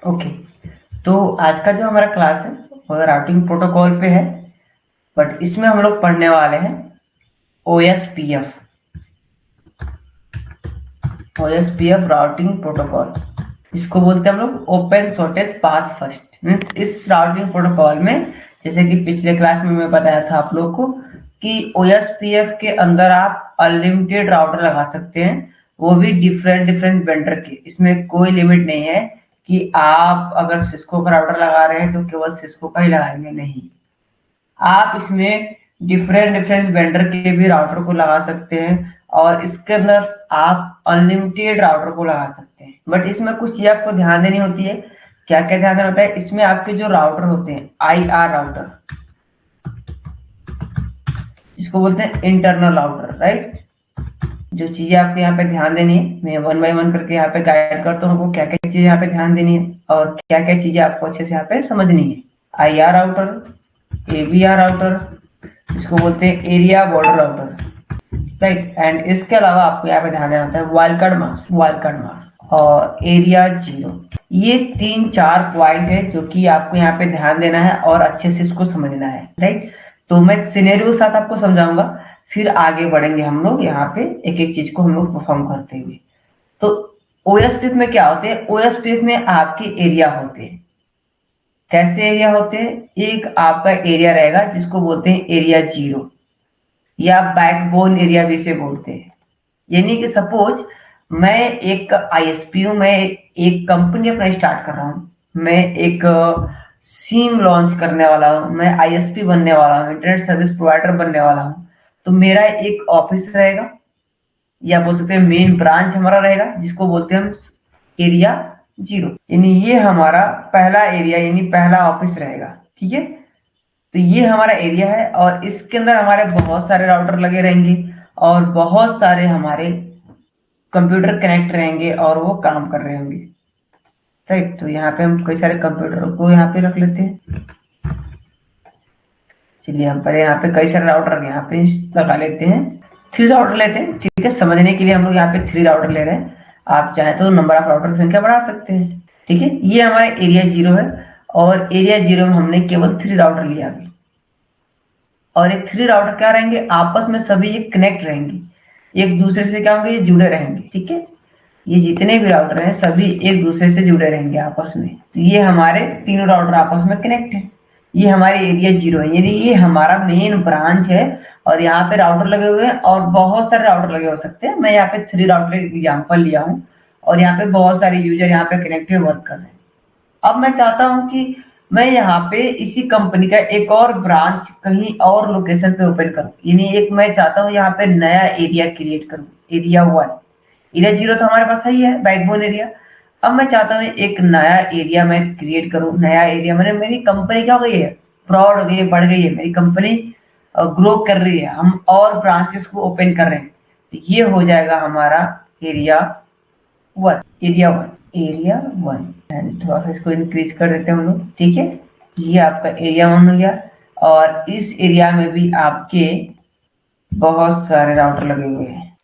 Okay, तो आज का जो हमारा क्लास है वो राउटिंग प्रोटोकॉल पे है, बट इसमें हम लोग पढ़ने वाले हैं OSPF राउटिंग प्रोटोकॉल, जिसको बोलते हैं हम लोग open shortest path first. Means इस राउटिंग प्रोटोकॉल में, जैसे कि पिछले क्लास में मैं बताया था आप लोग को कि OSPF के अंदर आप अनलिमिटेड राउटर लगा सकते हैं, वो भी डिफरेंट डिफरेंट वेंडर के। इसमें कोई लिमिट नहीं है कि आप अगर सिस्को का राउटर लगा रहे हैं तो केवल सिस्को का ही लगाएंगे, नहीं। आप इसमें डिफरेंट डिफरेंट वेंडर के भी राउटर को लगा सकते हैं, और इसके अंदर आप अनलिमिटेड राउटर को लगा सकते हैं। बट इसमें कुछ चीज आपको ध्यान देनी होती है। क्या क्या ध्यान देना होता है इसमें? आपके जो राउटर होते हैं IR राउटर, जिसको बोलते हैं इंटरनल राउटर, राइट। जो चीजें आपको यहाँ पे ध्यान देनी है, मैं वन बाय वन करके यहाँ पे गाइड करता हूँ आपको क्या क्या चीजें यहाँ पे ध्यान देनी है और क्या क्या चीजें आपको अच्छे से यहाँ पे समझनी है। IR राउटर, ABR राउटर, जिसको बोलते हैं area border router, right. And इसके अलावा आपको यहाँ पे ध्यान देना होता है वाइल्ड कार्ड मास्क और एरिया 0। ये 3-4 पॉइंट है जो कि आपको यहाँ पे ध्यान देना है और अच्छे से इसको समझना है, राइट। तो मैं सिनेरियो के साथ आपको समझाऊंगा, फिर आगे बढ़ेंगे हम लोग यहाँ पे एक एक चीज को हम लोग परफॉर्म करते हुए। तो OSPF में क्या होते हैं? OSPF में आपके एरिया होते हैं। कैसे एरिया होते हैं? एक आपका एरिया रहेगा जिसको बोलते हैं एरिया 0, या बैकबोन एरिया भी इसे बोलते हैं। यानी कि सपोज मैं एक ISP हूं, मैं एक कंपनी अपना स्टार्ट कर रहा हूं, मैं एक सिम लॉन्च करने वाला हूं, मैं ISP बनने वाला हूं, इंटरनेट सर्विस प्रोवाइडर बनने वाला हूं। तो मेरा एक ऑफिस रहेगा, या बोल सकते हैं मेन ब्रांच हमारा रहेगा, जिसको बोलते हैं हम एरिया 0। यानी ये हमारा पहला एरिया यानी पहला ऑफिस रहेगा, ठीक है। तो ये हमारा एरिया है और इसके अंदर हमारे बहुत सारे राउटर लगे रहेंगे और बहुत सारे हमारे कंप्यूटर कनेक्ट रहेंगे और वो काम कर रहे होंगे, राइट। तो यहाँ पे हम कई सारे कंप्यूटर को यहाँ पे रख लेते हैं। चलिए हम पहले यहाँ पे कई सारे राउटर यहाँ पे लगा लेते हैं। 3 राउटर लेते हैं, ठीक है। समझने के लिए हम लोग यहाँ पे 3 राउटर ले रहे हैं। आप चाहे तो नंबर ऑफ राउटर की संख्या बढ़ा सकते हैं, ठीक है। ये हमारा एरिया 0 है और एरिया 0 में हमने केवल 3 राउटर लिया अभी। और ये 3 राउटर क्या रहेंगे? आपस में सभी ये कनेक्ट रहेंगे, एक दूसरे से क्या होंगे? ये जुड़े रहेंगे, ठीक है। ये जितने भी राउटर हैं सभी एक दूसरे से जुड़े रहेंगे आपस में। तो ये हमारे तीनों राउटर आपस में कनेक्ट है। ये हमारे एरिया 0 है, यानी ये हमारा मेन ब्रांच है। और यहाँ पे राउटर लगे हुए हैं और बहुत सारे राउटर लगे हो सकते हैं। मैं यहाँ पे 3 राउटर एग्जाम्पल लिया हूँ और यहाँ पे बहुत सारे यूजर यहाँ पे कनेक्ट वर्क कर रहे हैं। अब मैं चाहता हूं कि मैं यहाँ पे इसी कंपनी का एक और ब्रांच कहीं और लोकेशन पे ओपन करूं, यानी एक मैं चाहता हूं यहाँ पे नया एरिया क्रिएट करूं, एरिया 1। एरिया 0 तो हमारे पास ही है, बैकबोन एरिया। अब मैं चाहता हूँ एक नया एरिया मैं क्रिएट करूं। नया एरिया मैंने, मेरी कंपनी क्या हो गई है? प्रॉड हो गई है, बढ़ गई है मेरी कंपनी, ग्रो कर रही है, हम और ब्रांचेस को ओपन कर रहे हैं। तो ये हो जाएगा हमारा एरिया 1, एरिया 1। एंड थोड़ा सा इसको इंक्रीज कर देते हैं हम लोग, ठीक है। ये आपका एरिया 1 हो गया और इस एरिया में भी आपके बहुत सारे राउटर लगे हुए हैं,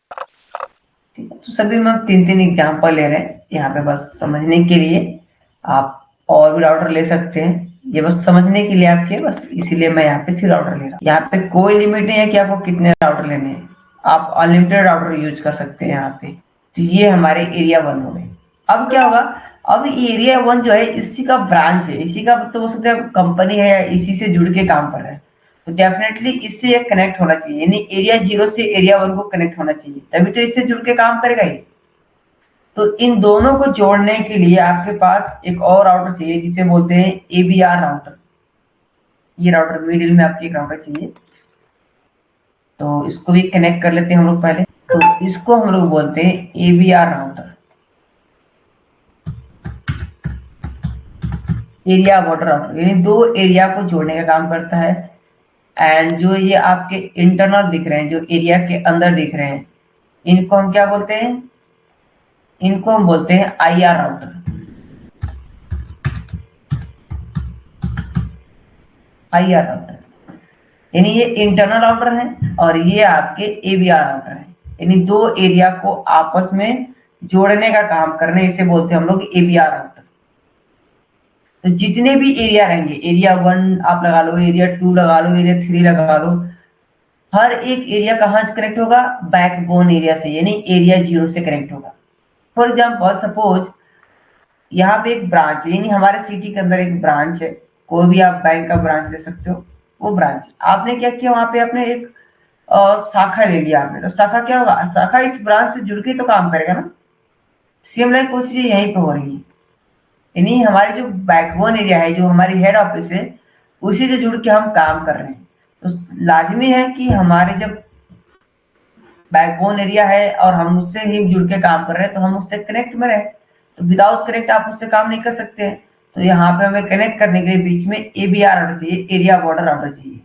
ठीक है। तो सभी में हम 3-3 एग्जांपल ले रहे हैं यहाँ पे बस समझने के लिए। आप और भी राउटर ले सकते हैं, ये बस समझने के लिए आपके, बस इसीलिए मैं यहाँ पे 3 राउटर ले रहा हूँ। यहाँ पे कोई लिमिट नहीं है कि आपको कितने राउटर लेने हैं, आप अनलिमिटेड राउटर यूज कर सकते हैं यहाँ पे। तो ये हमारे एरिया 1 हो गए। अब क्या होगा? अब एरिया 1 जो है इसी का ब्रांच है, इसी का तो हो सकता है कंपनी है या इसी से जुड़ के काम कर रहा है। तो डेफिनेटली इससे ये कनेक्ट होना चाहिए, यानी एरिया 0 से एरिया 1 को कनेक्ट होना चाहिए, तभी तो इससे जुड़ के काम करेगा ये। तो इन दोनों को जोड़ने के लिए आपके पास एक और राउटर चाहिए जिसे बोलते हैं ABR राउटर। ये राउटर मिडिल में आपकी एक राउटर चाहिए, तो इसको भी कनेक्ट कर लेते हैं हम लोग पहले। तो इसको हम लोग बोलते हैं ABR router, area border router, यानी 2 एरिया को जोड़ने का काम करता है। एंड जो ये आपके इंटरनल दिख रहे हैं, जो एरिया के अंदर दिख रहे हैं, इनको हम क्या बोलते हैं? इनको हम बोलते हैं IR राउटर, IR राउटर। यानी ये इंटरनल राउटर है और ये आपके ABR राउटर है, यानी 2 एरिया को आपस में जोड़ने का काम करने, इसे बोलते हैं हम लोग ABR राउटर। तो जितने भी एरिया रहेंगे, एरिया 1 आप लगा लो, एरिया 2 लगा लो, एरिया 3 लगा लो, हर एक एरिया कहाँ से कनेक्ट होगा? बैकबोन एरिया से, यानी एरिया 0 से कनेक्ट होगा। फॉर एग्जाम्पल सपोज यहाँ पे एक ब्रांच है, यानी हमारे सिटी के अंदर एक ब्रांच है, कोई भी आप बैंक का ब्रांच ले सकते हो, वो ब्रांच आपने क्या किया, वहां पे आपने एक शाखा ले लिया आपने, तो शाखा क्या होगा? शाखा इस ब्रांच से जुड़ के तो काम करेगा ना। सेम लाइक कोई चीज यहीं पे हो रही है, यानी हमारी जो बैकबोन एरिया है, जो हमारी हेड ऑफिस है, उसी से जुड़ के हम काम कर रहे हैं। तो लाजमी है कि हमारे जब बैकबोन एरिया है और हम उससे ही जुड़ के काम कर रहे हैं, तो हम उससे कनेक्ट में रहे। तो विदाउट कनेक्ट आप उससे काम नहीं कर सकते हैं। तो यहाँ पे हमें कनेक्ट करने के लिए बीच में एबीआर ऑर्डर चाहिए, एरिया बॉर्डर ऑर्डर चाहिए।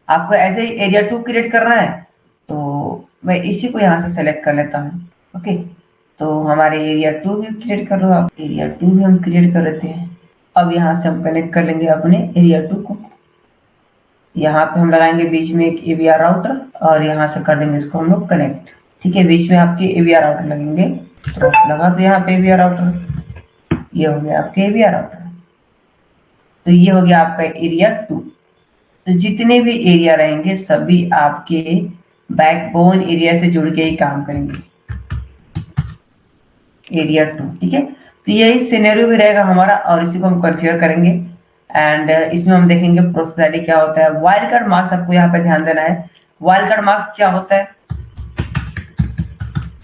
आपको ऐसे ही एरिया 2 क्रिएट करना है, तो मैं इसी को यहाँ से सेलेक्ट कर लेता हूँ। ओके, तो हमारे एरिया 2 भी क्रिएट कर लो आप, एरिया 2 भी हम क्रिएट कर लेते हैं। अब यहाँ से हम कनेक्ट कर लेंगे अपने एरिया 2 को। यहाँ पे हम लगाएंगे बीच में एक एवीआर राउटर और यहाँ से कर देंगे इसको हम लोग कनेक्ट। ठीक है, बीच में आपके एवीआर राउटर लगेंगे, तो लगा तो यहाँ पे एवीआर राउटर, ये हो गया आपके एवीआर राउटर। तो ये हो गया आपका एरिया 2। तो जितने भी एरिया रहेंगे सभी आपके बैकबोन एरिया से जुड़ के ही काम करेंगे, एरिया 2। ठीक है, तो यही सिनेरियो भी रहेगा हमारा और इसी को हम कॉन्फ़िगर करेंगे। एंड इसमें हम देखेंगे प्रोसेस आईडी क्या होता है। वाइल्ड कार्ड मास्क आपको यहाँ पे ध्यान देना है। वाइल्ड कार्ड मास्क क्या होता है?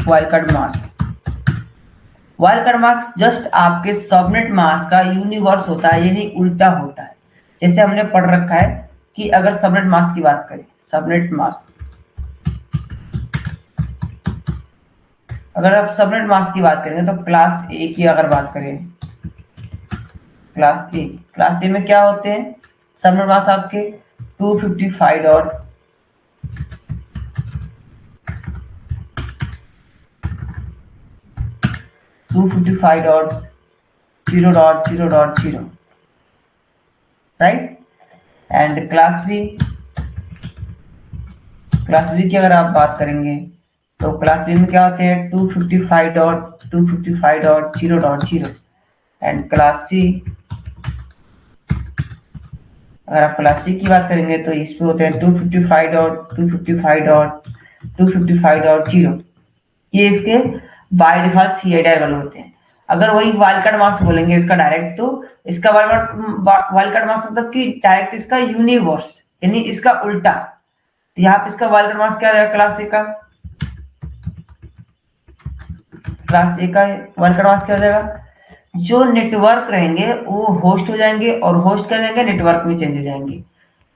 वाइल्ड कार्ड मास्क जस्ट आपके सबनेट मास्क का यूनिवर्स होता है, यानी उल्टा होता है। जैसे हमने पढ़ रखा है कि अगर सबनेट मास्क की बात करें, सबनेट मास्क, अगर आप सबनेट मास्क की बात करेंगे तो क्लास ए की अगर बात करें, क्लास ए में क्या होते हैं सबनेट मास्क आपके 255 dot 255.0.0.0, right. And class B की अगर आप बात करेंगे तो क्लास बी में क्या होते हैं 255.255.0.0। एंड क्लास सी, अगर आप क्लास सी की बात करेंगे तो इसमें होते हैं 255.255.255.0। ये इसके बाय डिफॉल्ट सीआईडी वाले होते हैं। अगर वही वाइल्ड कार्ड मार्क्स बोलेंगे इसका डायरेक्ट, तो इसका वाइल्ड कार्ड मार्क्स मतलब कि डायरेक्ट इसका यूनिवर्स, यानी इसका उल्टा। तो यहाँ पे इसका वाइल्ड कार्ड मार्क्स क्या हो जाएगा? क्लास ए का वाइल्ड कार्ड मार्क्स क्या हो जाएगा? जो नेटवर्क रहेंगे वो होस्ट हो जाएंगे और होस्ट कर देंगे, नेटवर्क में चेंज हो जाएंगे।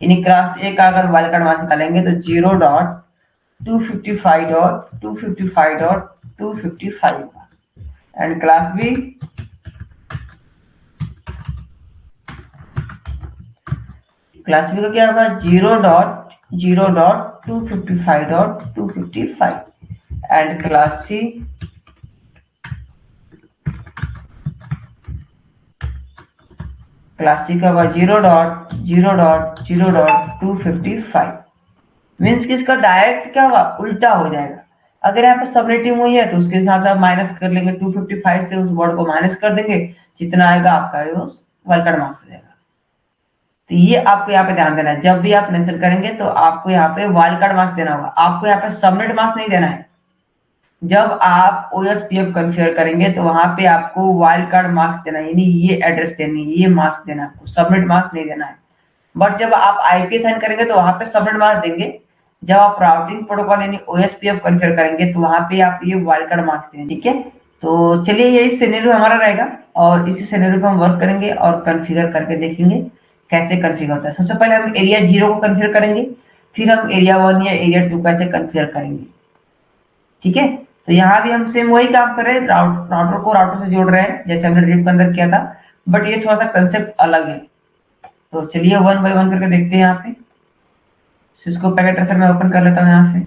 यानी क्लास ए का अगर वाइल्ड कार्ड मार्क्स निकालेंगे तो 0.255.255.255 एंड क्लास बी का क्या होगा? 0.0.255.255 एंड क्लास सी का होगा 0.0.0.255। मीन्स कि इसका डायरेक्ट क्या होगा? उल्टा हो जाएगा। अगर यहाँ पे सबनेटिंग हुई है तो उसके हिसाब से आप माइनस कर लेंगे, 255 से उस वर्ड को माइनस कर देंगे, जितना आएगा आपका वाइल्ड कार्ड मार्क्स हो जाएगा। तो ये आपको यहाँ पे ध्यान देना है, जब भी आप मेंशन करेंगे तो आपको यहाँ पे वाइल्ड कार्ड मार्क्स देना होगा, आपको यहाँ पे सबनेट मार्क्स नहीं देना है। जब आप ओएसपीएफ कॉन्फ़िगर करेंगे तो वहां पे आपको वाइल्ड कार्ड मार्क्स देना है, यानी ये एड्रेस देनी है, ये मार्क्स देना है आपको, सबनेट मार्क्स नहीं देना है। बट जब आप आईपी साइन करेंगे तो वहां पे सबनेट मार्क्स देंगे। जब आप राउटिंग प्रोटोकॉल यानी ओएसपीएफ कॉन्फ़िगर करेंगे तो वहां पे आप ये वाइल्ड कार्ड मार्क्स देंगे। ठीक है, तो चलिए यही सिनेरियो हमारा रहेगा और इसी सिनेरियो पे हम वर्क करेंगे और कॉन्फ़िगर करके देखेंगे कैसे कॉन्फ़िगर होता है। सबसे पहले हम एरिया 0 को कॉन्फ़िगर करेंगे, फिर हम एरिया 1 या एरिया 2 कैसे कॉन्फ़िगर करेंगे। ठीक है, तो यहाँ भी हम सेम वही काम कर रहे हैं, राउटर को राउटर से जोड़ रहे हैं जैसे हमने ड्रिप के अंदर किया था, बट ये थोड़ा सा कंसेप्ट अलग है। तो चलिए 1 बाय 1 करके देखते हैं। यहाँ पे सिस्को पैकेट ट्रेसर में ओपन कर लेता हूँ यहाँ से।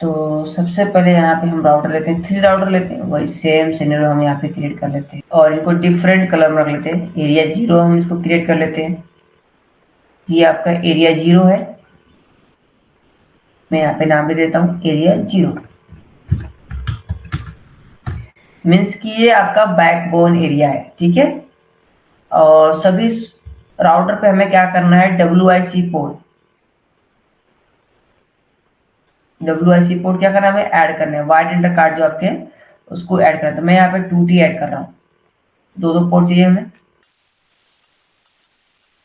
तो सबसे पहले यहाँ पे हम राउटर लेते हैं, 3 राउटर लेते हैं, वही सेम सिनेरियो हम यहाँ पे क्रिएट कर लेते हैं और इनको डिफरेंट कलर में रख लेते हैं। एरिया 0 हम इसको क्रिएट कर लेते हैं, ये आपका एरिया 0 है, मैं यहाँ पे नाम भी देता हूँ एरिया 0। मीन्स कि ये आपका बैकबोन एरिया है, ठीक है। और सभी राउटर पे हमें क्या करना है, WIC पोर्ट क्या करना है, हमें ऐड करना है। वाइड इंटर कार्ड जो आपके हैं उसको ऐड करना है। तो मैं यहाँ पे 2T ऐड कर रहा हूँ, दो पोर्ट चाहिए हमें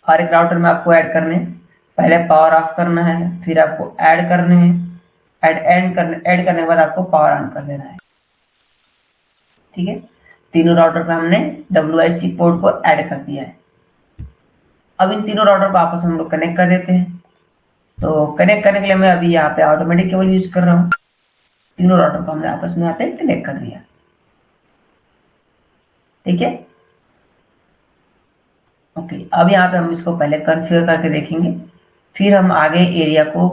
हर एक राउटर में आपको ऐड करने हैं। पहले पावर ऑफ करना है, फिर आपको ऐड करने हैं, ऐड करने के बाद आपको पावर ऑन कर देना है, ठीक है। तीनों राउटर पे हमने WIC पोर्ट को ऐड कर दिया है। अब इन तीनों राउटर को आपस में हम लोग कनेक्ट कर देते हैं। तो कनेक्ट करने के लिए मैं अभी यहाँ पे ऑटोमेटिक केबल यूज कर रहा हूँ। तीनों राउटर को हमने आपस में यहाँ पे कनेक्ट कर दिया, ठीक है। ओके, अब यहाँ पे हम इसको पहले कॉन्फ़िगर करके देखेंगे, फिर हम आगे एरिया को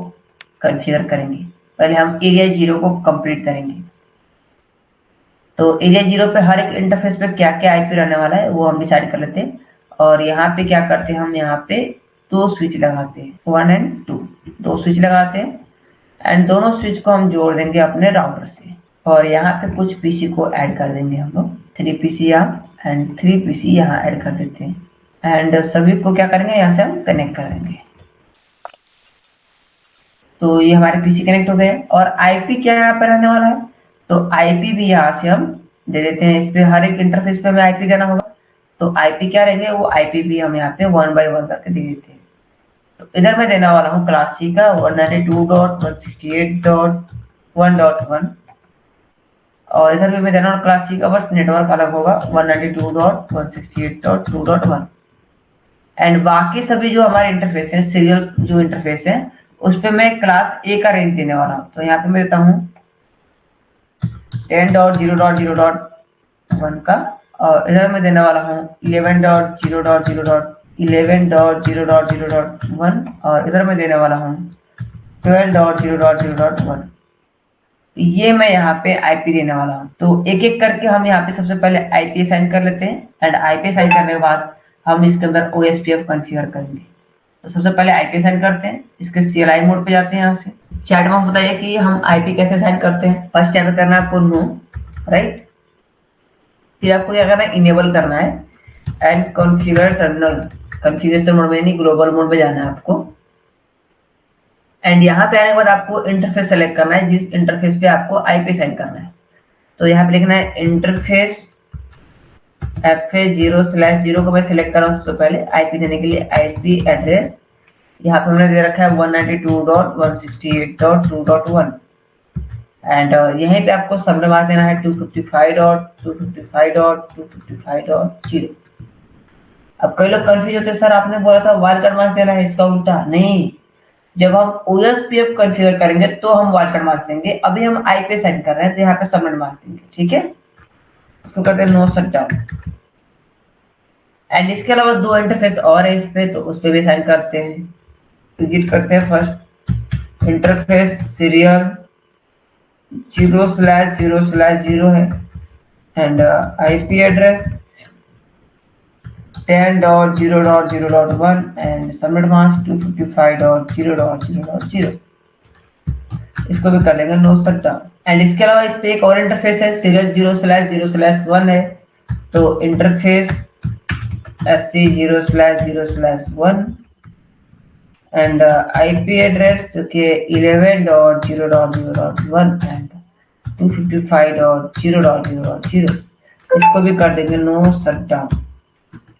कॉन्फ़िगर करेंगे। पहले हम एरिया 0 को कंप्लीट करेंगे। तो एरिया 0 पे हर एक इंटरफेस पे क्या क्या आईपी रहने वाला है वो हम डिसाइड कर लेते हैं। और यहाँ पे क्या करते हैं, हम यहाँ पे दो स्विच लगाते हैं, 1 एंड 2, दो स्विच लगाते हैं। एंड दोनों स्विच को हम जोड़ देंगे अपने राउटर से। और यहाँ पे कुछ पीसी को ऐड कर देंगे हम लोग, 3 पीसी यहाँ एंड 3 पीसी यहाँ ऐड कर देते हैं। एंड सभी को क्या करेंगे, यहाँ से हम कनेक्ट करेंगे। तो ये हमारे पीसी कनेक्ट हो गए। और आईपी क्या यहाँ पर रहने वाला है, तो आईपी भी यहाँ से हम दे देते हैं। इस पे हर एक इंटरफेस पे हमें आईपी देना होगा। तो आईपी क्या रहेंगे, वो आईपी भी हम यहाँ पे 1 by 1 करके दे देते हैं। तो इधर मैं देने वाला हूँ क्लास सी का 192.168.1.1 और इधर भी मैं देना हूँ क्लास सी का, बस नेटवर्क अलग होगा 192.168.2.1। एंड बाकी सभी जो हमारे इंटरफेस है, सीरियल जो इंटरफेस है, उस पे मैं क्लास ए का रेंज देने वाला हूँ। तो यहाँ पे मैं देता हूँ 10.0.0.1 का, और इधर मैं देने वाला हूँ 11.0.0.1 और इधर मैं देने वाला हूँ 12.0.0.1। ये मैं यहाँ पे आईपी देने वाला हूँ। तो एक एक करके हम यहाँ पे सबसे पहले आईपी असाइन कर लेते हैं। एंड आईपी असाइन करने के बाद हम इसके अंदर OSPF कॉन्फ़िगर करेंगे। तो सबसे पहले आईपी असाइन करते हैं, इसके CLI मोड पे जाते हैं। यहाँ से चैट बॉक्स बताइए कि हम आईपी कैसे असाइन करते हैं। फर्स्ट यहाँ पे करना है आपको नो, राइट। फिर आपको क्या करना है, इनेबल करना है and configure terminal, configuration mode में नहीं ग्लोबल मोड में जाना है आपको। एंड यहाँ पे आने के बाद आपको इंटरफेस सेलेक्ट करना है, जिस इंटरफेस पे आपको आईपी असाइन करना है। तो यहाँ पे लिखना है इंटरफेस FA0/0 को मैं सिलेक्ट कर रहा हूँ। सबसे पहले आईपी देने के लिए आईपी एड्रेस यहाँ पे हमने दे रखा है 192.168.2.1 एंड यहीं पे आपको सबने मार्क देना है 255.255.255.0। अब कई लोग कंफ्यूज होते हैं, सर आपने बोला था वाइल्ड कार्ड मार्क्स देना है, इसका उल्टा नहीं। जब हम OSPF कॉन्फ़िगर करेंगे तो हम वाइल्ड कार्ड मार्क्स देंगे। अभी हम आईपी सेंड कर रहे हैं तो यहाँ पे सबनेट मार्क्स देंगे, ठीक है। उसको करते हैं नो शटडाउन। एंड इसके अलावा दो इंटरफेस और है इस पे, तो उस पे भी साइन करते हैं। एग्जिट करते हैं। फर्स्ट इंटरफेस सीरियल 0/0/0 है and IP address 10.0.0.1 and subnet mask 255.0.0.0। इसको भी कर लेंगे नो शटडाउन। एंड इसके अलावा इस पे एक और इंटरफेस है सीरियल 0/0/1 है। तो interface SC 0/0/1 and IP address जो कि 11.0.0.1 एंड 255.0.0.0। इसको भी कर देंगे नो शटडाउन,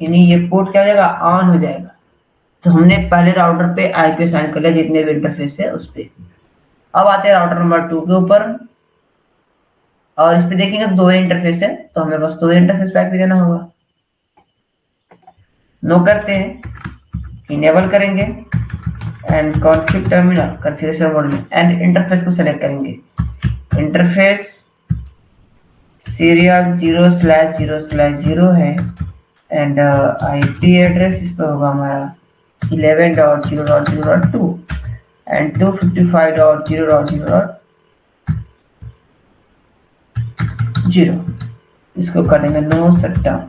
यानी ये पोर्ट क्या हो जाएगा, ऑन हो जाएगा। तो हमने पहले राउटर पे आईपी असाइन कर लिया जितने भी इंटरफेस है उस पे। अब आते हैं राउटर नंबर 2 के ऊपर और इस पे देखेंगे दो इंटरफेस है, तो हमें बस दो इंटरफेस पे आईपी देना होगा। नो करते हैं, इनेबल करेंगे and config terminal configuration mode में एंड इंटरफेस को सेलेक्ट करेंगे। इंटरफेस सीरियल 0/0/0 है एंड आईपी एड्रेस इस पर होगा हमारा 11.0.0.2 एंड 255.0.0.0। इसको करेंगे नो शटडाउन,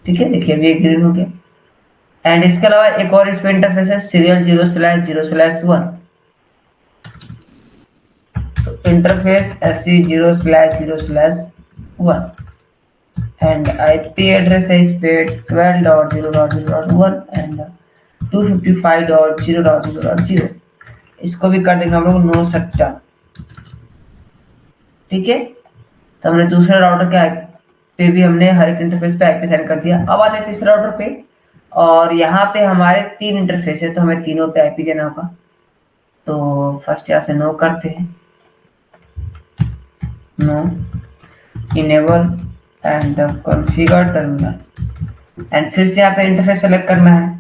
ठीक है। देखिए अभी ग्रीन हो गया। एंड इसके अलावा एक और इस पे इंटरफेस है सीरियल 0/0/1। तो interface SC 0/0/1 1 and IP address is paid 12.0.0.1 and 255.0.0.0। इसको भी कर देंगे हम लोग नो सट्टा। ठीक है, तो हमने दूसरे राउटर के पे भी हमने हर एक इंटरफेस पे आईपी सेंड कर दिया। अब आते हैं तीसरे राउटर पे, और यहाँ पे हमारे 3 इंटरफेस है तो हमें तीनों पे आईपी देना होगा। तो फर्स्ट यहाँ से नो करते हैं, no enable and configure terminal and फिर से यहाँ पे इंटरफेस सेलेक्ट करना है।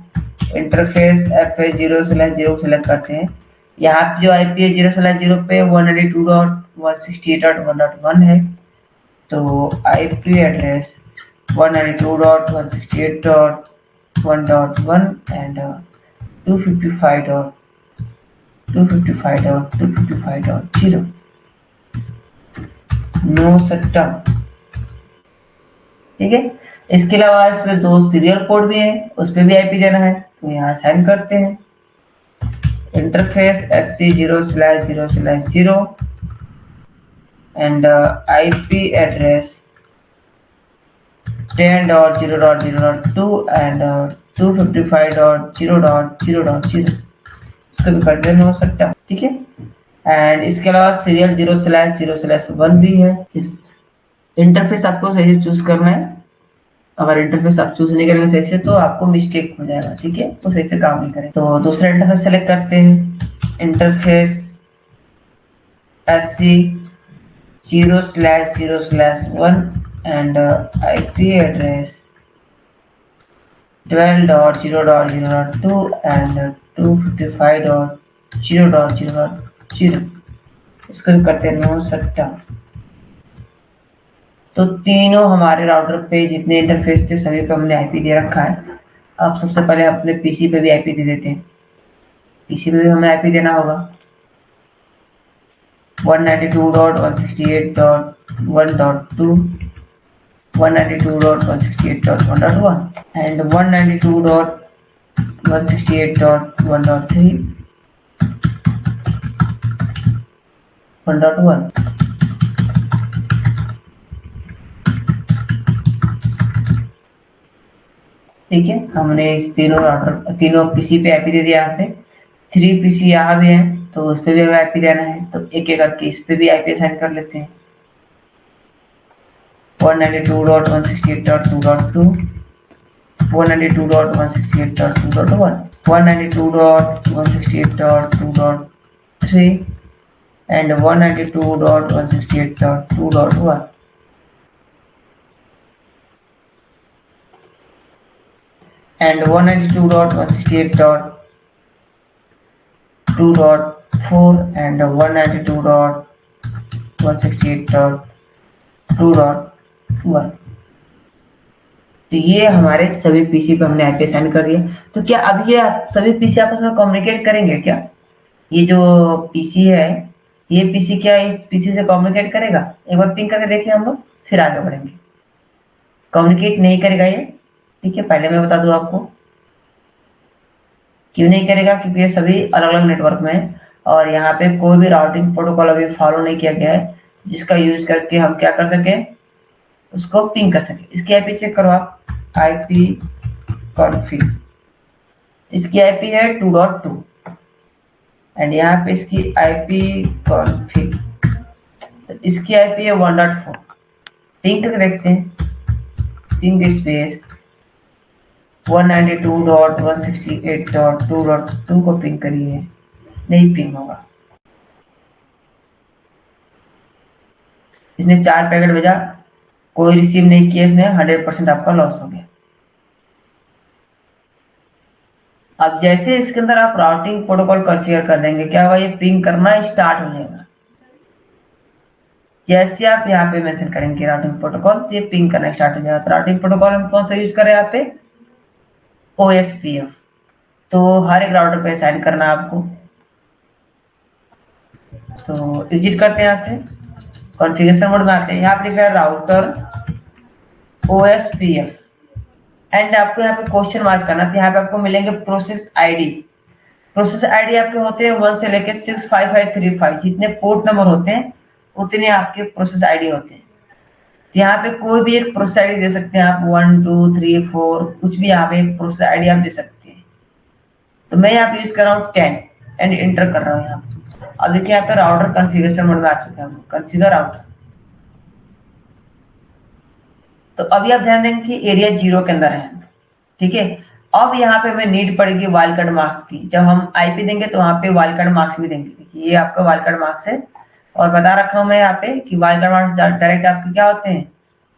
इंटरफेस FA0/0 सेलेक्ट करते हैं। यहाँ पे जो आईपी है 0/0 पे 192.168.1.1 है, तो आईपी एड्रेस 192.168.1.1 एंड 255.255.255.0 नो सट्टा। ठीक है, इसके अलावा इसमें 2 सीरियल पोर्ट भी है, उस पर भी आईपी देना है, तो यहाँ साइन करते हैं interface SC0/0/0 and IP address 10.0.0.2 and 255.0.0.0। इसको भी कर देना हो सकता है। ठीक है, एंड इसके अलावा सीरियल 0/0/1 भी है। इस इंटरफेस आपको सही से चूज करना है। अगर इंटरफेस आप चूज नहीं करेंगे सही से तो आपको मिस्टेक हो जाएगा। ठीक है, वो सही से काम नहीं करेगा। तो दूसरा इंटरफेस सेलेक्ट करते हैं, interface SC0/0/1 and IP address 12.0.0.2 and 255.0.0.0। इसको भी करते हैं नो सट्टा। तो तीनों हमारे राउटर पे जितने इंटरफेस थे सभी पे हमने आईपी दे रखा है। अब सबसे पहले अपने पीसी पे भी आईपी दे देते हैं। पीसी पे भी हमें आईपी देना होगा 192.168.1.2, 192.168.1.1 and 192.168.1.3, 1.1। ठीक है, हमने इस तीनों पीसी पे आईपी दे दिया। यहाँ पे 3 पीसी यहाँ भी है तो उस पे भी हमें आईपी देना है, तो एक एक करके इस पे भी आईपी असाइन कर लेते हैं 192.168.2.2, 192.168.2.1, 192.168.2.3 and 192.168.2.1 and 192.168.2.4 and 192.168.2.1। तो ये हमारे सभी पीसी पे हमने आईपी असाइन कर दिया। तो क्या अब ये सभी पीसी आपस में कम्युनिकेट करेंगे क्या? ये जो पीसी है ये पीसी क्या इस पीसी से कम्युनिकेट करेगा? एक बार पिंग करके देखें हम लोग, फिर आगे बढ़ेंगे। कम्युनिकेट नहीं करेगा ये। ठीक है, पहले मैं बता दूं आपको क्यों नहीं करेगा, क्योंकि ये सभी अलग अलग नेटवर्क में है और यहाँ पे कोई भी राउटिंग प्रोटोकॉल अभी फॉलो नहीं किया गया है जिसका यूज करके हम क्या कर सके, उसको पिंग कर सके। इसकी आईपी चेक करो आप, आईपी कॉन्फिग, इसकी आईपी है 2.2 एंड यहाँ पे इसकी आईपी कॉन्फिग, तो इसकी आईपी है 1.4। पिंग करके देखते हैं, पिंग स्पेस 192.168.2.2 को पिंग करिए, नहीं पिंग होगा। इसने 4 पैकेट भेजा, कोई रिसीव नहीं किया इसने, 100% आपका लॉस हो गया। अब जैसे इसके अंदर आप राउटिंग प्रोटोकॉल कॉन्फ़िगर कर देंगे, क्या होगा, ये पिंग करना स्टार्ट हो जाएगा। जैसे आप यहाँ पे मेंशन करेंगे राउटिंग प्रोटोकॉल तो ये पिंग करना स्टार्ट हो जाएगा। तो राउटिंग प्रोटोकॉल हम कौन सा यूज करें यहाँ पे, OSPF। तो हर एक राउटर पे असाइन करना आपको। तो एग्जिट करते हैं यहाँ से, कॉन्फ़िगरेशन मोड में आते हैं, यहाँ पे लिखा है राउटर OSPF एंड आपको यहाँ पे क्वेश्चन मार्क करना था। यहाँ पे आपको मिलेंगे प्रोसेस आईडी। प्रोसेस आईडी आपके होते हैं 1 से लेके 65535, जितने पोर्ट नंबर होते हैं उतने आपके प्रोसेस आईडी होते हैं। तो यहाँ पे कोई भी एक प्रोसेस आईडी दे सकते हैं आप, 1 2 3 4 कुछ भी यहाँ पे एक प्रोसेस आईडी आप दे सकते हैं। तो मैं यहाँ पे यूज कर रहा हूँ 10 एंड एंटर कर रहा हूँ यहाँ पे। अब देखिए यहाँ पे राउटर कॉन्फ़िगरेशन मोड में आ चुके हैं हम, कॉन्फ़िगर राउटर। तो अभी आप ध्यान देंगे कि एरिया 0 के अंदर है, ठीक है। अब यहाँ पे हमें नीड पड़ेगी वाइल्ड कार्ड मार्क्स की। जब हम आईपी देंगे तो वहाँ पे वाइल्ड कार्ड मार्क्स भी देंगे। देखिए ये आपका वाइल्ड कार्ड मार्क्स है, और बता रखा हूँ मैं यहाँ पे कि वाइल्ड कार्ड मार्क्स डायरेक्ट आपके क्या होते हैं,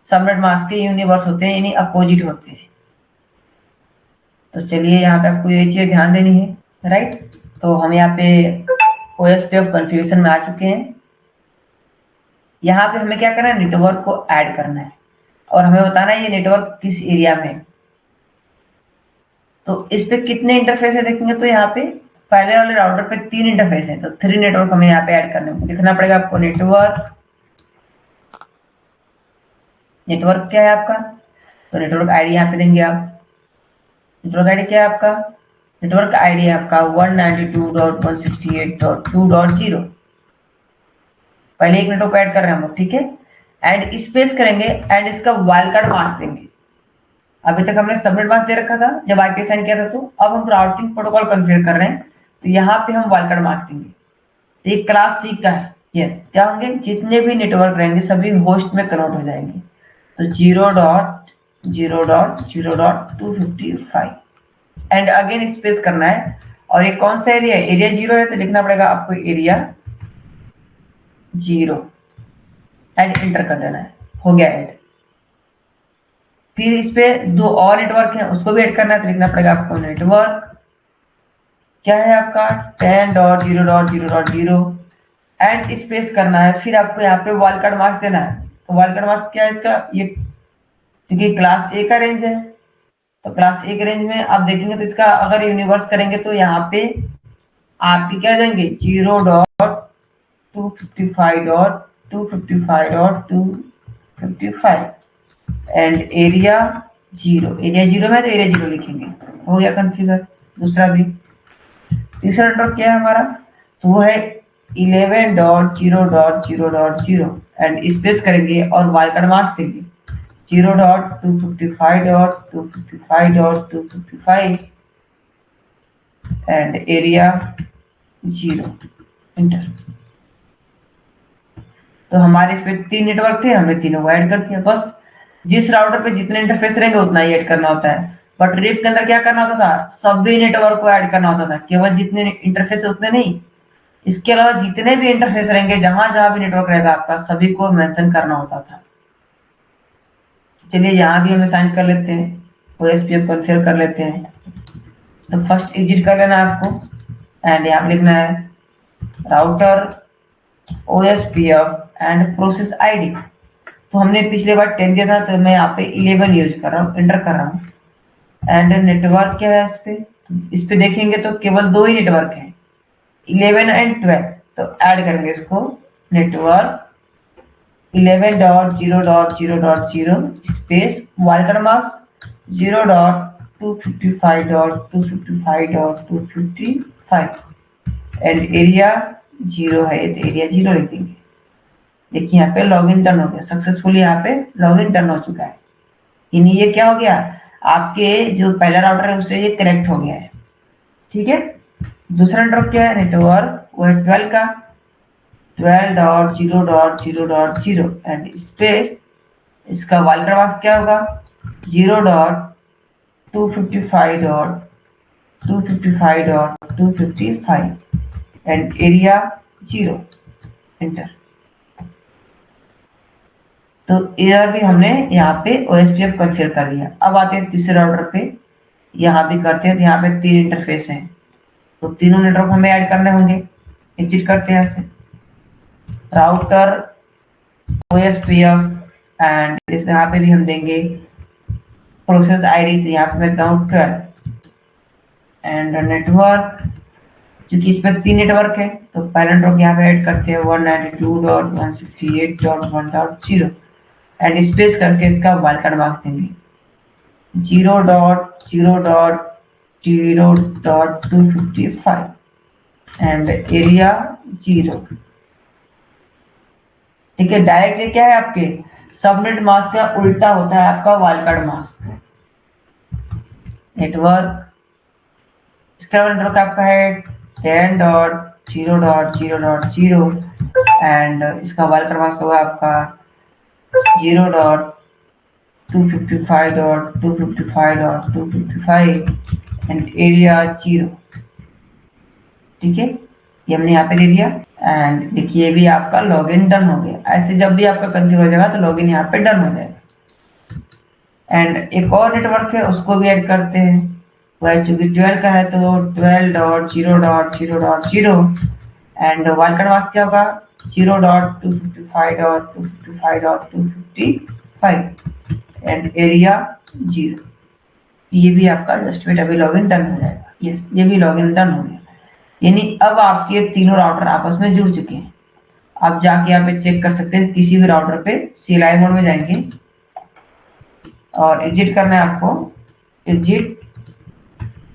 सबनेट मास्क के यूनिवर्स होते हैं, यानी अपोजिट होते हैं। तो चलिए यहाँ पे आपको ये चीज ध्यान देनी है, राइट। तो हम यहाँ पे OSPF कॉन्फ़िगरेशन में आ चुके हैं। यहाँ पे हमें क्या करना है, नेटवर्क को ऐड करना है और हमें बताना है ये नेटवर्क किस एरिया में है। तो इस पे कितने इंटरफेस है देखेंगे तो यहाँ पे पहले वाले राउटर पे 3 इंटरफेस है, तो 3 नेटवर्क हमें यहाँ पे ऐड करने में लिखना पड़ेगा आपको। नेटवर्क, नेटवर्क क्या है आपका, तो नेटवर्क आईडी यहाँ पे देंगे आप। नेटवर्क आईडी क्या है आपका, नेटवर्क आईडी है आपका 192.168.2.0। पहले एक नेटवर्क ऐड कर रहे हैं हम लोग, ठीक है। एंड स्पेस करेंगे एंड इसका वाइल्ड कार्ड मास्क देंगे। अभी तक हमने सबनेट मास्क दे रखा था जब आईपी साइन किया था, तो अब हम राउटिंग प्रोटोकॉल कॉन्फ़िगर कर रहे हैं, तो यहाँ पे हम वाइल्ड कार्ड मास्क देंगे। तो ये क्लास सी का है, यस। क्या होंगे, जितने भी नेटवर्क रहेंगे सभी होस्ट में कन्वर्ट हो जाएंगे। तो 0.0.0.255 एंड अगेन स्पेस करना है। और ये कौन सा एरिया है, एरिया 0 है, तो लिखना पड़ेगा आपको एरिया 0 एंड एंटर कर देना है। हो गया ऐड। फिर इस पे 2 और नेटवर्क है, उसको भी ऐड करना है, तो लिखना पड़ेगा आपको नेटवर्क क्या है आपका 10.0.0.0 एंड स्पेस करना है। फिर आपको यहाँ पे वाइल्ड कार्ड मास्क देना है। तो वाइल्ड कार्ड मास्क क्या है इसका, ये क्योंकि क्लास ए का रेंज है, तो क्लास ए के रेंज में आप देखेंगे तो इसका अगर यूनिवर्स करेंगे तो यहाँ पे आपके क्या देंगे 0.255.255.255 एंड एरिया 0। एरिया 0 में तो एरिया 0 लिखेंगे। हो गया कॉन्फ़िगर। दूसरा भी, तीसरा नेटवर्क क्या है हमारा, तो वो है 11.0.0.0 एंड स्पेस करेंगे और वाइल्ड कार्ड मार्क्स देंगे 0.255.255.255 एंड एरिया 0 एंटर। तो हमारे इस पे 3 नेटवर्क थे, हमने तीनों को ऐड कर दिया। बस जिस राउटर पे जितने इंटरफेस रहेंगे उतना ही ऐड करना होता है। बट रिप के अंदर क्या करना होता था, सभी नेटवर्क को ऐड करना होता था, केवल जितने इंटरफेस उतने नहीं। इसके अलावा जितने भी इंटरफेस रहेंगे, जहां जहां भी नेटवर्क रहेगा आपका, सभी को मेंशन करना होता था। चलिए यहाँ भी हम असाइन कर लेते हैं, OSPF कॉन्फ़िगर कर लेते हैं। तो फर्स्ट एग्जिट कर लेना आपको एंड यहाँ पे लिखना है router OSPF and process ID. तो हमने पिछले बार 10 दिया था, तो मैं यहाँ पे 11 यूज कर रहा हूँ, एंटर कर रहा हूँ। एंड नेटवर्क क्या है इस पे देखेंगे तो केवल 2 ही नेटवर्क हैं, 11 एंड 12। तो ऐड करेंगे इसको, network 11.0.0.0 space wild card mask 0.255.255.255 and area 0 है, तो एरिया 0 लिख देंगे। देखिए यहाँ पे लॉगिन डन हो गया सक्सेसफुली, यहाँ पे लॉगिन डन हो चुका है। यानी ये क्या हो गया, आपके जो पहला राउटर है उससे ये कनेक्ट हो गया है, ठीक है। दूसरा नेटवर्क क्या है, नेटवर्क वो है 12 का 12.0.0.0 एंड स्पेस इसका वाइल्ड कार्ड मास्क क्या होगा 0.255.255.255 एंड एरिया 0 एंटर। तो इधर भी हमने यहाँ पे OSPF कॉन्फ़िगर कर दिया। अब आते हैं तीसरे राउटर पे, यहाँ भी करते हैं। तो यहाँ पे 3 इंटरफेस हैं, तो तीनों नेटवर्क हमें ऐड करने होंगे। एग्जिट करते हैं ऐसे, राउटर OSPF एंड इस यहाँ पे भी हम देंगे प्रोसेस आईडी। तो यहाँ पे मैं देता हूँ 12 एंड नेटवर्क, क्योंकि इस पे 3 नेटवर्क है तो पहला नेटवर्क यहाँ पे ऐड करते हैं 192.168.1.0 एंड स्पेस करके इसका वाइल्ड कार्ड मार्क्स देंगे 0.0.0.255 एंड एरिया 0। ठीक है, डायरेक्टली क्या है आपके सबनेट मास्क का उल्टा होता है आपका वाइल्डकार्ड मास्क। नेटवर्क इसका नेटवर्क आपका है 10.0.0.0 एंड इसका वाइल्डकार्ड मास्क होगा आपका 0.255.255.255 एंड एरिया 0। ठीक है, ये हमने यहाँ पे ले लिया एंड देखिए भी आपका लॉगिन डन हो गया। ऐसे जब भी आपका कंफ्यूज हो जाएगा तो लॉगिन यहाँ पे डन हो जाएगा। एंड एक और नेटवर्क है उसको भी ऐड करते हैं, वह चूंकि 12 का है तो 12.0.0.0 एंड वाइल्डकार्ड मास्क क्या होगा 0.255.255.255 एंड एरिया 0। ये भी आपका जस्ट वेट अभी लॉगिन डन हो जाएगा। यस, ये भी लॉगिन डन हो गया। यानी अब आपके तीनों राउटर आपस में जुड़ चुके हैं। आप जाके यहाँ पे चेक कर सकते हैं, किसी भी राउटर पे CLI मोड में जाएंगे और एग्जिट करना है आपको, एग्जिट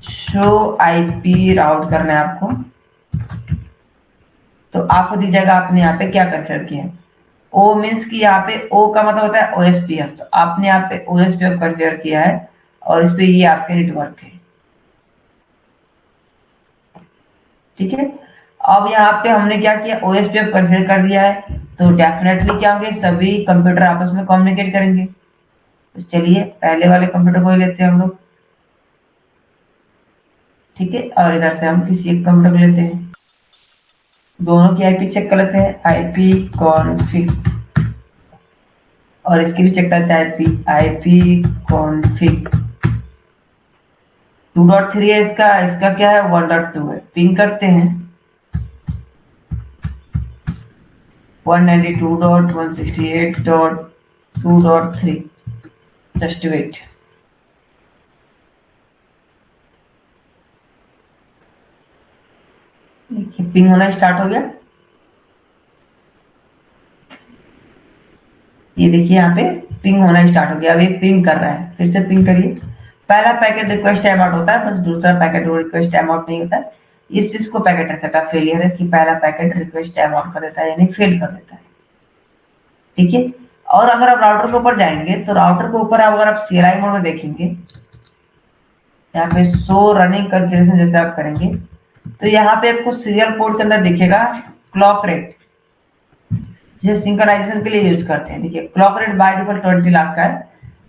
शो IP राउट करना है आपको। तो आपको दिख जाएगा आपने यहाँ पे क्या कॉन्फ़िगर किया है। O मीन्स कि यहाँ पे O का मतलब होता है OSPF, तो आपने यहाँ पे OSPF कॉन्फ़िगर किया है और इस पे ये आपके नेटवर्क है। ठीक है, अब यहाँ पे हमने क्या किया OSPF कॉन्फ़िगर कर दिया है, तो डेफिनेटली क्या होंगे सभी कंप्यूटर आपस में कम्युनिकेट करेंगे। तो चलिए पहले वाले कंप्यूटर को ही लेते हैं हम लोग। ठीक है, और इधर से हम किसी एक कंप्यूटर को लेते हैं, दोनों की IP चेक कर लेते हैं, IP कॉन्फ़िग, और इसकी भी चेक करते हैं IP कॉन्फ़िग। 2.3 है इसका क्या है 1.2 है। पिंग करते हैं 192.168.2.3। जस्ट वेट, देखिए पिंग होना स्टार्ट हो गया। ये देखिए यहाँ पे पिंग होना स्टार्ट हो गया। अब ये पिंग कर रहा है, फिर से पिंग करिए। पहला पैकेट रिक्वेस्ट टाइम आउट होता है, बस दूसरा पैकेट रिक्वेस्ट टाइम आउट नहीं होता है। इस चीज को पैकेट ऐसा का फेलियर है कि पहला पैकेट रिक्वेस्ट टाइम आउट कर देता है, यानी फेल कर देता है। ठीक है, और अगर आप राउटर के ऊपर जाएंगे तो राउटर के ऊपर अगर आप CLI मोड में देखेंगे, यहाँ पे शो रनिंग कॉन्फ़िगरेशन जैसे आप करेंगे तो यहाँ पे आपको सीरियल पोर्ट के अंदर दिखेगा क्लॉक रेट, जिसे सिंक्रोनाइजेशन के लिए यूज करते हैं। देखिए clock rate by default 20 lakh का है,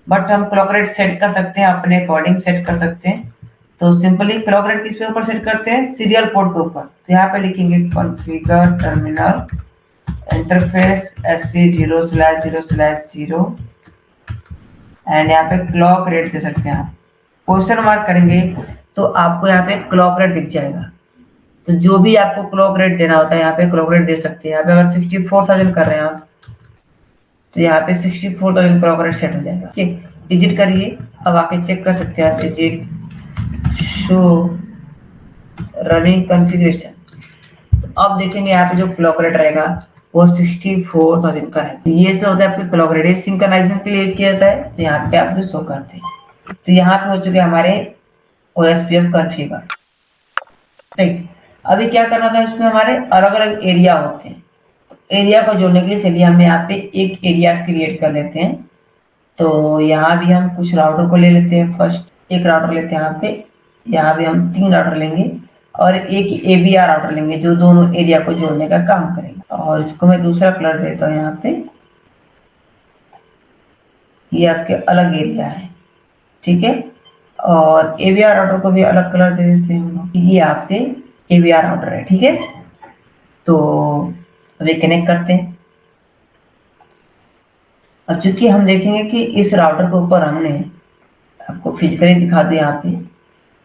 बट हम क्लॉक रेट सेट कर सकते हैं, अपने अकॉर्डिंग सेट कर सकते हैं। तो सिंपली क्लॉक रेट किस पे ऊपर सेट करते हैं, सीरियल पोर्ट के ऊपर। तो यहाँ पे लिखेंगे configure terminal interface SC0/0/0 and यहाँ पे क्लॉक रेट दे सकते हैं। आप क्वेश्चन मार्क करेंगे तो आपको यहाँ पे क्लॉक रेट दिख जाएगा। तो जो भी आपको क्लॉक रेट देना होता है यहाँ पे क्लॉक रेट दे सकते हैं। यहाँ पे अगर 64,000 कर रहे हैं आप तो यहाँ पे 64,000 क्लॉक रेट सेट हो जाएगा। ठीक है, एग्जिट करिए। अब आके चेक कर सकते हैं आप, एग्जिट शो रनिंग कॉन्फ़िगरेशन। तो अब देखेंगे यहाँ पे जो क्लॉक रेट रहेगा वो 64,000 का है। ये से होता है आपके क्लॉक रेट, ये सिंक्रोनाइजेशन के लिए यूज किया जाता है। तो यहाँ पे आप शो करते हैं। तो यहाँ पे हो चुके हमारे OSPF कॉन्फ़िगर। ठीक, अभी क्या करना था, उसमें हमारे अलग अलग एरिया होते हैं। एरिया को जोड़ने के लिए चलिए हम यहाँ पे एक एरिया क्रिएट कर लेते हैं। तो यहाँ भी हम कुछ राउटर को ले लेते हैं। फर्स्ट एक राउटर लेते हैं यहाँ भी हम 3 राउटर लेंगे और एक ABR राउटर लेंगे जो दोनों एरिया को जोड़ने का काम करेगा। और इसको मैं दूसरा कलर देता हूँ यहाँ पे, ये आपके अलग एरिया है। ठीक है, और ABR राउटर को भी अलग कलर दे देते हैं हम लोग, ये आपके ABR राउटर है। ठीक है, तो अभी कनेक्ट करते हैं। अब चूंकि हम देखेंगे कि इस राउटर के ऊपर हमने आपको फिजिकली दिखा दो, यहाँ पे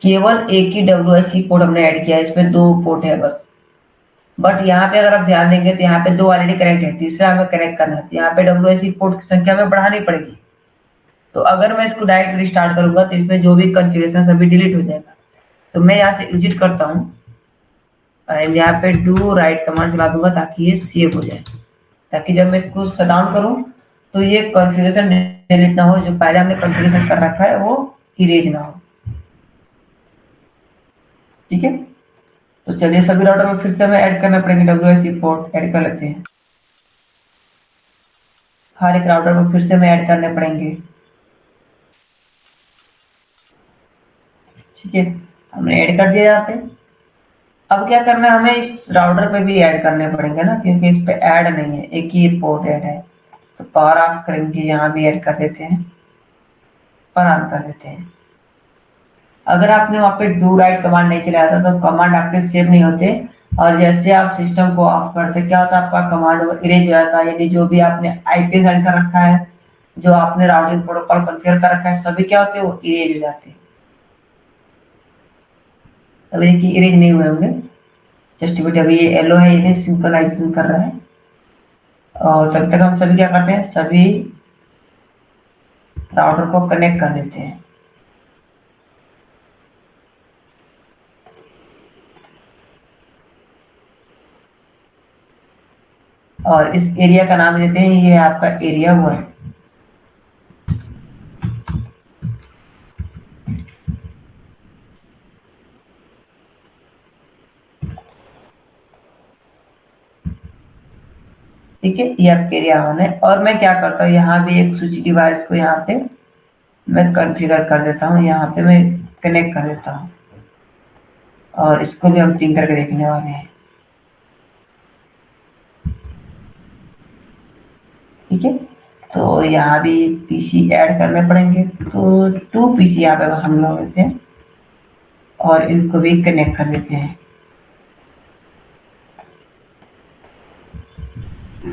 केवल एक ही WIC पोर्ट हमने ऐड किया है, इसमें 2 पोर्ट है बस। बट यहाँ पे अगर आप ध्यान देंगे तो यहाँ पे 2 ऑलरेडी कनेक्ट है, तीसरा हमें कनेक्ट करना है। तो यहाँ पे WIC पोर्ट की संख्या हमें बढ़ानी पड़ेगी। तो अगर मैं इसको डायरेक्ट रिस्टार्ट करूंगा तो इसमें जो भी कॉन्फ़िगरेशन सभी डिलीट हो जाएगा। तो मैं यहाँ से एग्जिट करता हूँ एंड यहाँ पे डू राइट कमांड चला दूंगा ताकि ये सेव हो जाए, ताकि जब मैं इसको शट डाउन करूँ तो ये कॉन्फ़िगरेशन डिलीट ना हो, जो पहले हमने कॉन्फ़िगरेशन कर रखा है वो इरेज ना हो। ठीक है, तो चलिए सभी राउटर में फिर से हमें ऐड करना पड़ेंगे, WIC पोर्ट ऐड कर लेते हैं। हर एक राउटर को फिर से हमें ऐड करने पड़ेंगे। ठीक है, हमने ऐड कर दिया यहाँ पे। अब क्या करना है, हमें इस राउटर पे भी ऐड करने पड़ेंगे ना, क्योंकि इस पे ऐड नहीं है, एक ही पोर्ट ऐड है। तो पावर ऑफ करेंगे, यहाँ भी ऐड कर देते हैं और ऑन कर देते हैं। अगर आपने वहाँ पे डू राइट कमांड नहीं चलाया था तो कमांड आपके सेव नहीं होते, और जैसे आप सिस्टम को ऑफ करते क्या होता है, आपका कमांड इरेज हो जाता है। यानी जो भी आपने आईपी सेंड कर रखा है, जो आपने राउटिंग प्रोटोकॉल कॉन्फ़िगर कर रखा है, सभी क्या होते हैं, वो इरेज हो जाते हैं। अभी देखिए इरेज नहीं हुए होंगे, जस्ट जब ये येलो है ये सिंक्रोनाइजेशन कर रहा है। और तब तक हम सभी क्या करते हैं, सभी राउटर को कनेक्ट कर देते हैं। और इस एरिया का नाम देते हैं, ये आपका एरिया 1। ठीक है, ये आपका एरिया 1 है। और मैं क्या करता हूँ, यहाँ भी एक स्विच डिवाइस को यहाँ पे मैं कॉन्फ़िगर कर देता हूँ, यहाँ पे मैं कनेक्ट कर देता हूँ। और इसको भी हम पिंग करके देखने वाले हैं। ठीक है, तो यहाँ भी पीसी ऐड करने पड़ेंगे, तो 2 पीसी यहाँ पे बस हम लोग लेते हैं और इनको भी कनेक्ट कर देते हैं।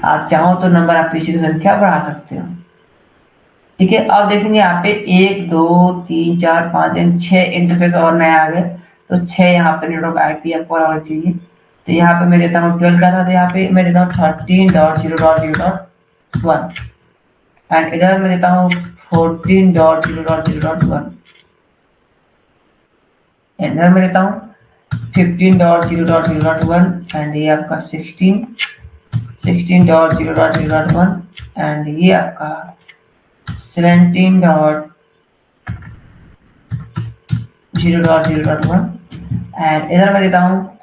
आप चाहो तो नंबर ऑफ पीसी की संख्या बढ़ा सकते हो। ठीक है, अब देखेंगे यहाँ पे 1 2 3 4 5 6 इंटरफेस और नया आ गए, तो 6 यहाँ पे नेटवर्क आईपी आपको होना चाहिए। तो यहाँ पे मैं देता हूँ 12 का था, तो यहाँ पे मैं देता हूँ 13.0.0.1, एंड इधर मैं देता हूँ 14.0.0.1, एंड इधर मैं देता हूँ 15.0.0.1, एंड ये आपका 16.0.0.1, एंड ये आपका 17.0.0.1, एंड इधर मैं देता हूँ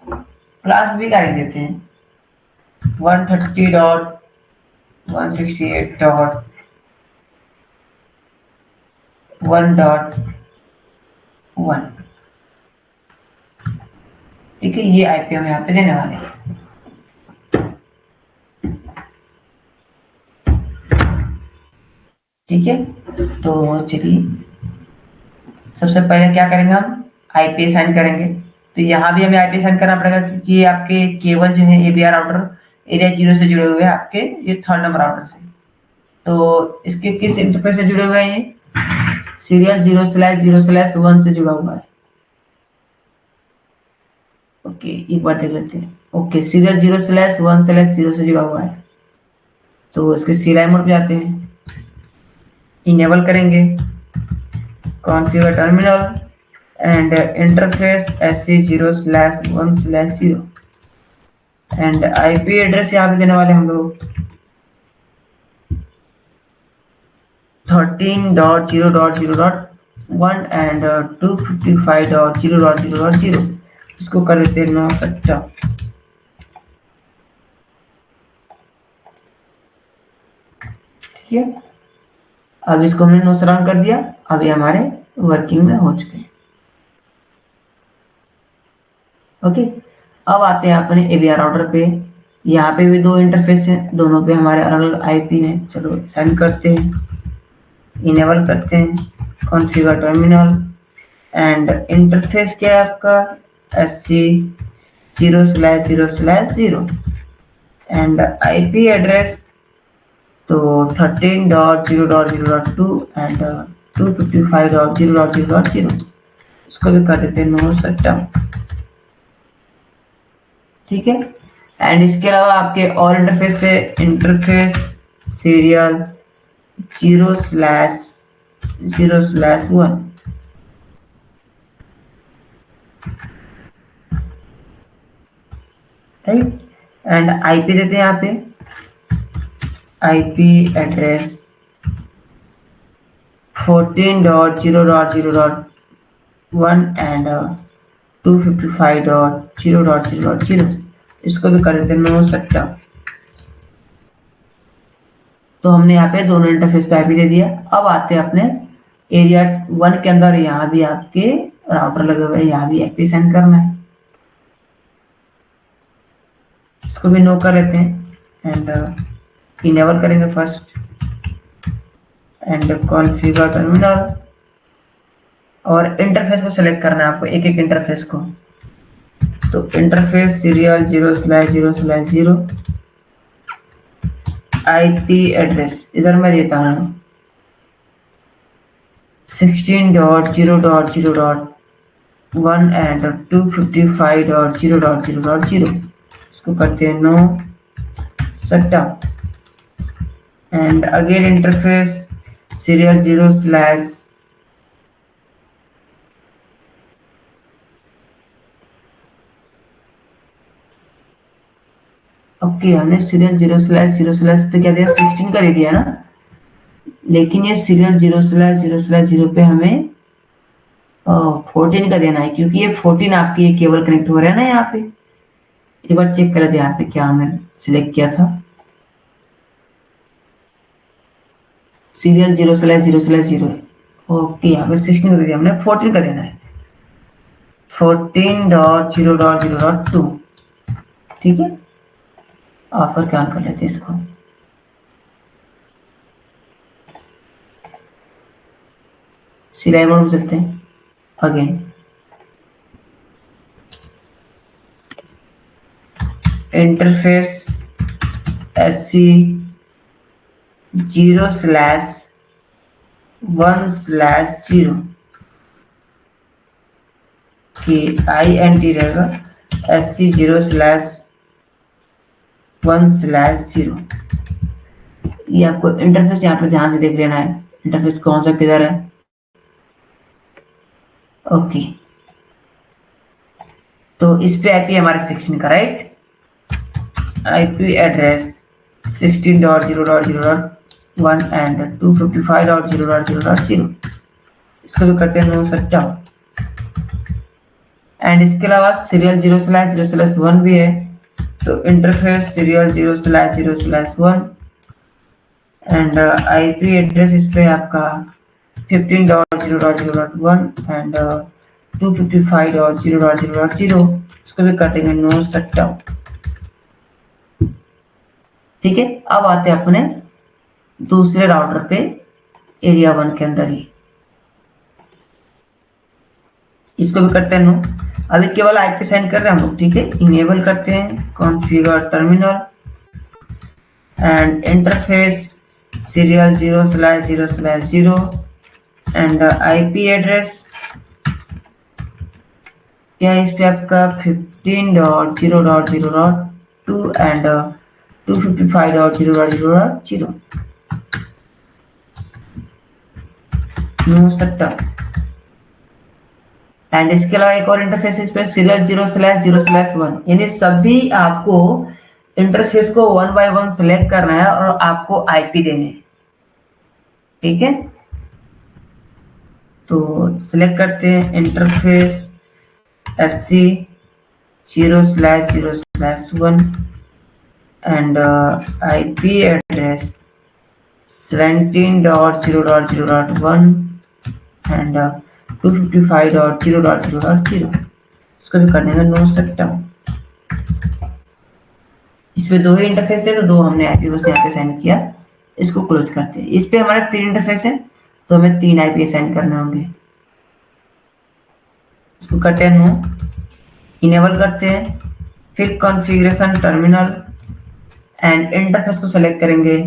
क्लास बी का देते हैं 130.168.1.1। ठीक है, ये आईपी हम यहाँ पे देने वाले हैं। ठीक है, तो चलिए सबसे पहले क्या करेंगे, हम आईपी असाइन करेंगे। तो यहाँ भी हमें आईपी असाइन करना पड़ेगा, क्योंकि आपके केबल जो है एबीआर राउटर एरिया 0 से जुड़े हुए हैं, आपके ये 3rd नंबर राउटर से। तो इसके किस इंटरफेस से जुड़े हुए हैं, ये सीरियल 0/0/1 से जुड़ा हुआ है। ओके, एक बार देख लेते हैं। ओके, सीरियल 0/1/0 से जुड़ा हुआ है। तो इसके सीरियल मोड पे जाते हैं, इनेबल करेंगे configure terminal and interface SC0/1/0, and IP address यहाँ पे देने वाले हम लोग 13.0.0.1 एंड 255.0.0.0। इसको कर देते हैं 9 सट्टा। ठीक है, अब इसको हमने 9 से रन कर दिया, अब ये हमारे वर्किंग में हो चुके हैं। ओके, अब आते हैं अपने एबीआर राउटर पे। यहाँ पे भी 2 इंटरफेस हैं, दोनों पे हमारे अलग अलग आईपी हैं। चलो साइन करते हैं, इनेबल करते हैं कॉन्फ़िगर टर्मिनल, एंड इंटरफेस क्या है आपका SC0/0/0, एंड आईपी एड्रेस तो 13.0.0.2 एंड 255.0.0.0। इसको भी कर देते हैं नो सेटअप। ठीक है, एंड इसके अलावा आपके और इंटरफेस से interface serial 0/0/1, right, and IP देते हैं यहाँ पे आईपी एड्रेस 14.0.0.1 एंड 255.0.0.0। इसको भी कर देते हैं नो सट्टा। तो हमने यहाँ पे दोनों इंटरफेस को आईपी दे दिया। अब आते हैं अपने एरिया 1 के अंदर, यहाँ भी आपके राउटर लगे हुए हैं, यहाँ भी आईपी सेंड करना है। इसको भी नो कर लेते हैं एंड इनेबल करेंगे फर्स्ट एंड कॉन्फ़िगर टर्मिनल, और इंटरफेस को सेलेक्ट करना है आपको, एक एक इंटरफेस को। तो इंटरफेस सीरियल 0/0/0 आईपी एड्रेस इधर मैं देता हूँ 16.0.0.1 एंड 255.0.0.0। इसको करते हैं no setup and again interface serial 0/ okay, हमने सीरियल 0/0/0 पे क्या दिया, 16 का दे दिया ना, लेकिन ये सीरियल 0/0/0 पे हमें 14 का देना है, क्योंकि ये 14 आपकी ये केबल कनेक्ट हो रहा है ना यहाँ पे। एक बार चेक कर लेते हैं यहाँ पे क्या हमने सिलेक्ट किया था, सीरियल 0/0/0। ओके, यहाँ पे 16 का दे दिया हमने, 14 का देना है 14.0.0.2। ठीक है, ऑफर क्या कर लेते हैं इसको, सिलाई मोड में चलते हैं अगेन, इंटरफेस SC 0/1/0 कि INT रहेगा SC 0/1/0। ये आपको इंटरफेस यहाँ पे ध्यान से देख लेना है, इंटरफेस कौन सा किधर है। ओके, तो इस पे आईपी हमारे 16 का, राइट। IP address 16.0.0.1 and 255.0.0.0। इसको भी करते हैं नो सेटअप एंड इसके अलावा सीरियल 0/0/1 भी है, तो interface serial 0/0/1 and IP address इस पे आपका 15.0.0.1 एंड 255.0.0.0। इसको भी कर देंगे नो सेटअप। ठीक है, अब आते हैं अपने दूसरे राउटर पे एरिया 1 के अंदर ही, इसको भी करते हैं नो। अभी केवल आईपी सेंड कर रहे हैं हम लोग। ठीक है, इनेबल करते हैं configure terminal and interface serial 0/0/0 and IP address क्या है इस पे आपका 15.0.0.2 एंड 255.0.0.0। नो सेटअप एंड इसके अलावा एक और इंटरफेस इस पे सीरियल 0/0/1, यानी सभी आपको इंटरफेस को 1 by 1 सेलेक्ट करना है और आपको आईपी देने। ठीक है, तो सिलेक्ट करते हैं interface SC 0/0/1 and IP address 17.0.0.1 and 255.0.0.0। इसको भी कर देंगे नो सेटअप। इसमें दो ही इंटरफेस थे, तो दो हमने आईपी बस यहाँ पे सेंड किया। इसको क्लोज करते हैं। इस पे हमारे 3 इंटरफेस है, तो हमें 3 आईपी सेंड करने होंगे। इसको करते हैं नो, इनेबल करते हैं, फिर कॉन्फ़िगरेशन टर्मिनल एंड इंटरफेस को सेलेक्ट करेंगे।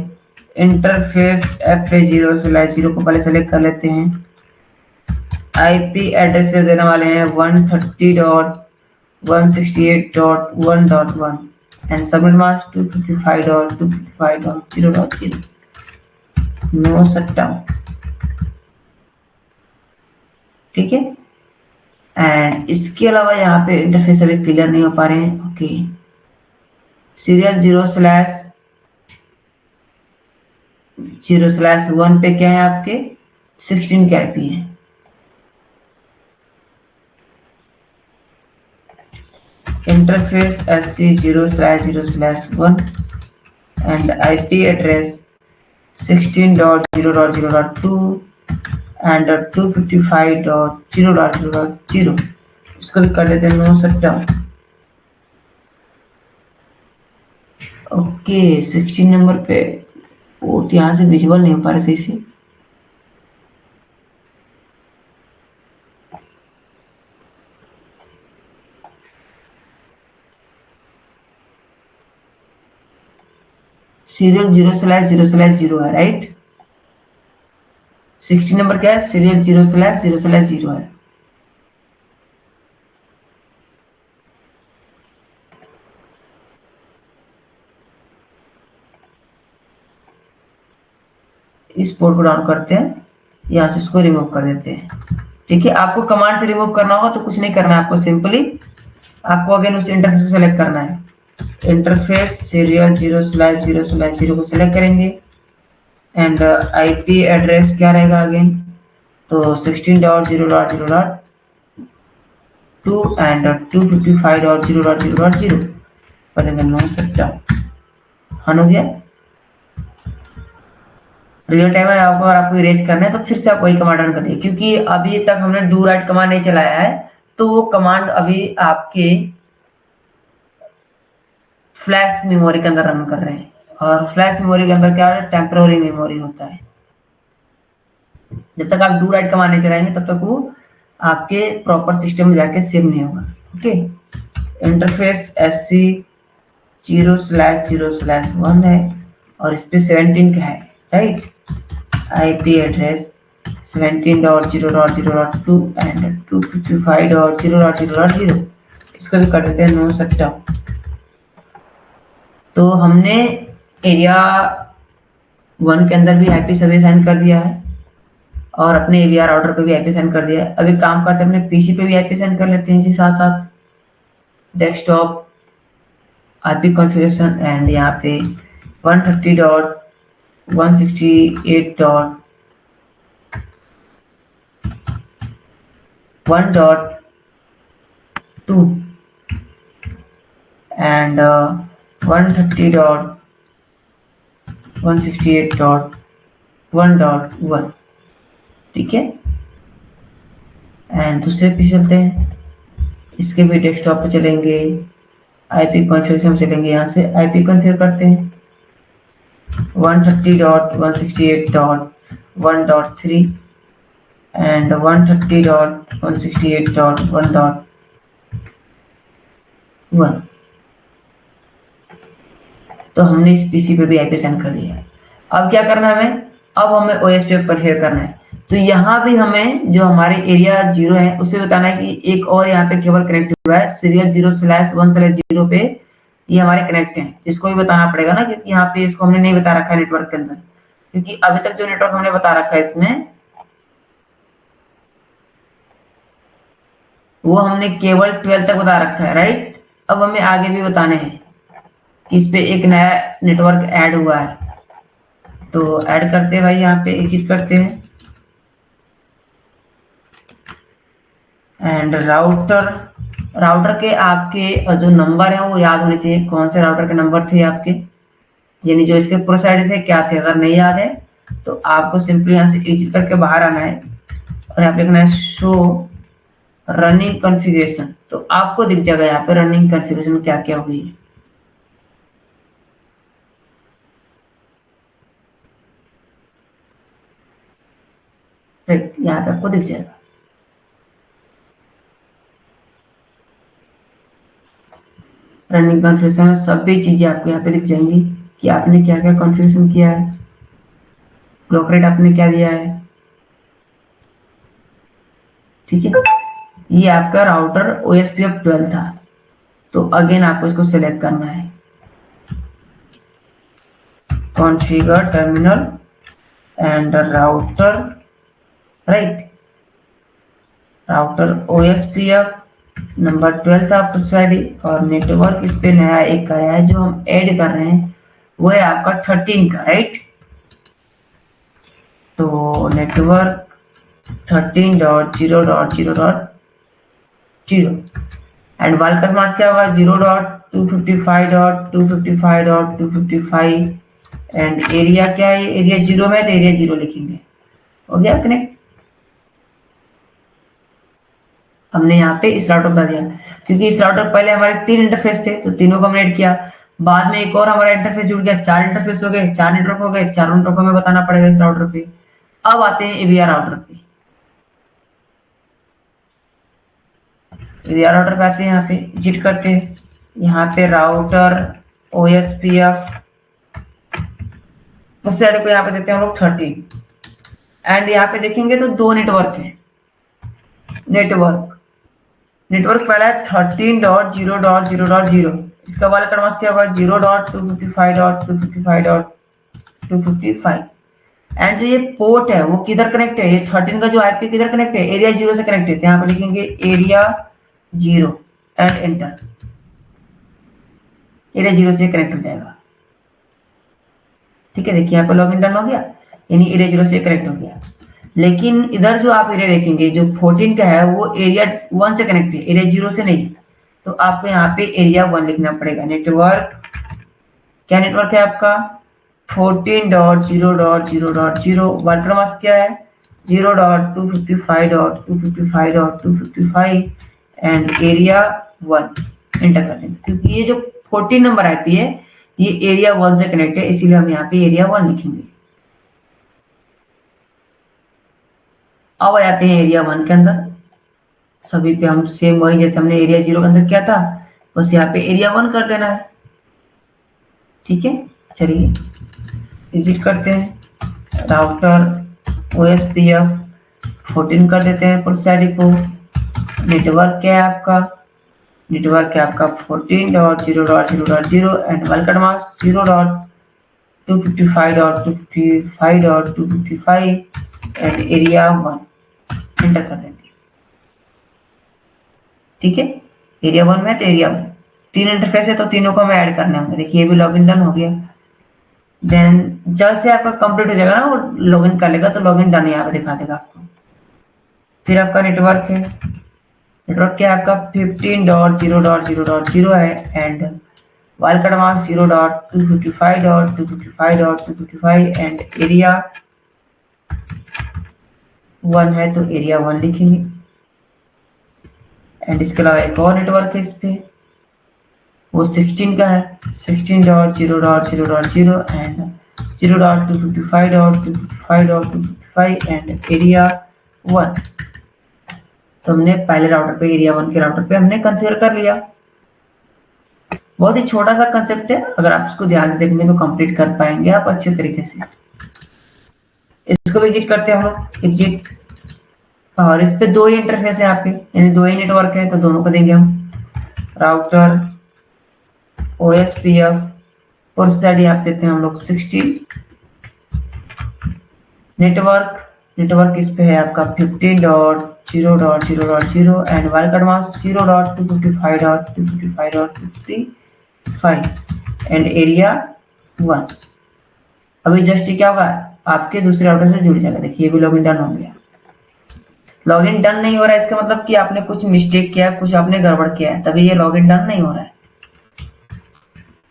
इंटरफेस FA 0/0 को पहले सेलेक्ट कर लेते हैं। आईपी एड्रेस से देने वाले हैं 130.168.1.1 and subnet mask 255.255.0.0। No setup. ठीक है, एंड इसके अलावा यहाँ पे इंटरफेस अभी क्लियर नहीं हो पा रहे हैं। ओके, सीरियल 0/0/1 पे क्या है आपके 16 के आईपी है। Interface SC 0/0/1 and IP address 16.0.0.2 and 255.0.0.0, इसको भी कर देते हैं no shutdown. Okay 16 number पे पोर्ट यहाँ से विजुअल नहीं हो पा रहा सही से। सीरियल 0/0/0 है राइट। 16 नंबर क्या है, सीरियल 0/0/0 है। इस पोर्ट को डाउन करते हैं, यहाँ से इसको रिमूव कर देते हैं। ठीक है, आपको कमांड से रिमूव करना होगा तो कुछ नहीं करना है आपको, सिंपली आपको अगेन उस इंटरफेस को सेलेक्ट करना है। इंटरफेस सीरियल 0/0/0 को सेलेक्ट करेंगे एंड आईपी एड्रेस क्या रहेगा अगेन, तो 16.0.0.2 एंड 255.0.0.0 करेंगे नो शट डाउन। हो गया, रियल टाइम में आपको अगर आपको इरेज करना है तो फिर से आप वही कमांड रन करिए, क्योंकि अभी तक हमने डू राइट कमांड नहीं चलाया है, तो वो कमांड अभी आपके फ्लैश मेमोरी के अंदर रन कर रहे हैं, और फ्लैश मेमोरी के अंदर क्या है, टेम्पररी मेमोरी होता है। जब तक आप डू राइट कमांड नहीं चलाएंगे तब तक वो आपके प्रॉपर सिस्टम में जाके सेव नहीं होगा। ओके, इंटरफेस SC 0/0/1 है और इस पे 17 का है राइट। आईपी एड्रेस 17.0.0.2 एंड 255.0.0.0, इसको भी कर देते हैं नो शट डाउन। तो हमने एरिया 1 के अंदर भी आईपी सब असाइन कर दिया है और अपने AVR राउटर पे भी आईपी असाइन कर दिया है। अभी काम करते हैं अपने पीसी पे भी आईपी असाइन कर लेते हैं इसी साथ साथ। डेस्कटॉप आईपी कॉन्फ़िगरेशन एंड यहाँ पे 130.168.1.2 and 130.168.1.1, ठीक है। एंड दूसरे पे चलते हैं, इसके भी डेस्कटॉप पे चलेंगे, आईपी कॉन्फ़िगरेशन चलेंगे, यहाँ से आईपी कॉन्फ़िगर करते हैं 130.168.1.3 एंड 130.168.1.1। तो हमने इस पीसी पे भी आईपी सेंड कर दिया है। अब क्या करना है हमें, अब हमें ओएस पे कॉन्फ़िगर करना है। तो यहाँ भी हमें जो हमारे एरिया 0 है उस पे बताना है कि एक और यहाँ पे केबल कनेक्ट हुआ है सीरियल 0/1/0 पे, ये हमारे कनेक्ट है, इसको भी बताना पड़ेगा ना, क्योंकि यहाँ पे इसको हमने नहीं बता रखा है नेटवर्क के अंदर, क्योंकि अभी तक जो नेटवर्क हमने बता रखा है इसमें वो हमने केवल 12 तक बता रखा है राइट। अब हमें आगे भी बताने हैं कि इस पे एक नया नेटवर्क ऐड हुआ है, तो ऐड करते हैं भाई, यहाँ पे एग्जिट करते हैं एंड राउटर के आपके जो नंबर है वो याद होने चाहिए, कौन से राउटर के नंबर थे आपके, यानी जो इसके पूरे साइड थे क्या थे। अगर नहीं याद है तो आपको सिंपली यहाँ से एग्जिट करके बाहर आना है और यहाँ पे लिखना है शो रनिंग कॉन्फ़िगरेशन, तो आपको दिख जाएगा यहाँ पे रनिंग कॉन्फ़िगरेशन क्या क्या हुई है। राइट, यहाँ पे आपको दिख जाएगा। रनिंग कॉन्फ़िगरेशन में सभी चीजें आपको यहाँ पे दिख जाएंगी कि आपने क्या क्या कॉन्फ़िगरेशन किया है, क्लॉक रेट आपने क्या दिया है, ठीक है। ये आपका राउटर OSPF 12 था, तो अगेन आपको इसको सिलेक्ट करना है, configure terminal and router, right. Router OSPF number 12 था आपका साइड, और नेटवर्क इस पे नया एक आया है जो हम ऐड कर रहे हैं, वो है आपका 13 का, राइट। तो नेटवर्क 13.0.0.0 एंड वाइल्ड का मार्क्स क्या होगा 0.255.255.255 एंड एरिया क्या है, एरिया 0 में, तो एरिया 0 लिखेंगे। हो गया कनेक्ट। हमने यहाँ पे इस राउटर बता दिया, क्योंकि इस राउटर पहले हमारे 3 इंटरफेस थे तो तीनों को हमने ऐड किया। बाद में एक और हमारा इंटरफेस जुड़ गया, 4 इंटरफेस हो गए, 4 नेटवर्क हो गए, चारों नेटवर्क हमें बताना पड़ेगा इस राउटर पे। अब आते हैं एवीआर राउटर पे। एवीआर राउटर पे आते हैं, यहाँ पे विजिट करते हैं, यहाँ पे राउटर OSPF उस साइड को यहाँ पे देते हैं हम लोग 13 एंड यहाँ पे देखेंगे तो 2 नेटवर्क है। नेटवर्क पहला है 13.0.0.0, इसका वाला क्रमांक क्या होगा 0.255.255.255 एंड जो ये पोर्ट है वो किधर कनेक्ट है, ये 13 का जो आईपी किधर कनेक्ट है, एरिया 0 से कनेक्ट है। तो यहाँ पे लिखेंगे एरिया 0 एंड एंटर। एरिया 0 से कनेक्ट हो जाएगा। ठीक है, देखिए यहाँ पे लॉगिन डन हो गया, यानी एरिया 0 से कनेक्ट हो गया। लेकिन इधर जो आप एरिया देखेंगे जो 14 का है वो एरिया 1 से कनेक्ट है, एरिया 0 से नहीं। तो आपको यहाँ पे एरिया 1 लिखना पड़ेगा। नेटवर्क क्या नेटवर्क है आपका 14.0.0.0, वर्कर मास्क क्या है 0.255.255.255 एंड एरिया 1 एंटर कर देंगे, क्योंकि ये जो 14 नंबर आईपी है ये एरिया 1 से कनेक्ट है, इसीलिए हम यहाँ पे एरिया 1 लिखेंगे। अब आ जाते हैं एरिया 1 के अंदर। सभी पे हम सेम वही जैसे हमने एरिया 0 के अंदर किया था बस यहाँ पे एरिया 1 कर देना है। ठीक है, चलिए विजिट करते हैं, राउटर OSPF 14 कर देते हैं प्रोसाइड को। नेटवर्क क्या है आपका, नेटवर्क है आपका 14.0.0.0 and worker mask 0.255.255.255 and area 1 enter कर देंगे। ठीक है, एरिया 1 में तो एरिया 1 3 इंटरफेस है तो तीनों को हमें ऐड करने होंगे। देखिए ये भी लॉगिन डन हो गया। देन जैसे आपका कंप्लीट हो जाएगा ना वो लॉगिन कर लेगा तो लॉगिन डन यहाँ पे दिखा देगा आपको। फिर आपका नेटवर्क है, नेटवर्क क्या है आपका 15.0.0.0 है and wild mark 0.255.255.255 and area 1 है तो एरिया 1 लिखेंगे। एंड इसके अलावा एक और नेटवर्क है इस पे, वो 16 का है 16.0.0.0 एंड 0.255.255.255 एंड एरिया 1। तो हमने पहले राउटर पे एरिया 1 के राउटर पे हमने कॉन्फ़िगर कर लिया। बहुत ही छोटा सा कंसेप्ट है, अगर आप इसको ध्यान से देखेंगे तो कंप्लीट कर पाएंगे आप अच्छे तरीके से। इसको विजिट करते हैं हम लोग, एग्जिट, और इस पे 2 ही इंटरफेस है आपके, यानी 2 ही नेटवर्क है तो दोनों को देंगे हम। राउटर OSPF और साइड यहाँ देते हैं हम लोग 16। नेटवर्क इस पे है आपका 15.0.0.0 and worker mask 0.255.255.255 and area 1। अभी जस्ट क्या होगा आपके दूसरे राउटर से जुड़ जाएगा। देखिए ये भी लॉगिन डन हो गया। लॉगिन डन नहीं हो रहा है इसका मतलब कि आपने कुछ मिस्टेक किया, कुछ आपने गड़बड़ किया है, तभी ये लॉगिन डन नहीं हो रहा है।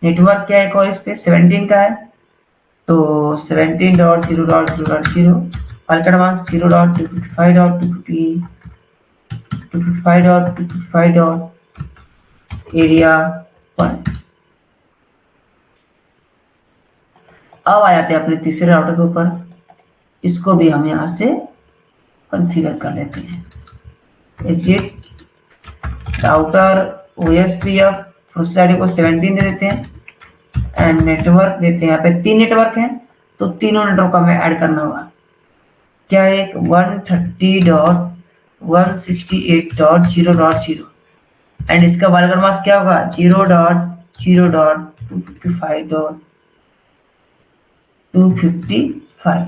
नेटवर्क क्या है एक और इस पे 17 का है तो 17.0.0.0 वर्कर मास्क 0.255.255.255 एरिया 1। अब आ जाते हैं अपने तीसरे राउटर के ऊपर, इसको भी हम यहाँ से कॉन्फ़िगर कर लेते हैं। एग्जिट, राउटर OSPF प्रोसाइड को 17 दे देते हैं एंड नेटवर्क देते हैं, यहाँ पे 3 नेटवर्क हैं तो तीनों नेटवर्क को हमें ऐड करना होगा। क्या है, 130.168.0.0 एंड इसका वर्कर मास्क क्या होगा 0.0.255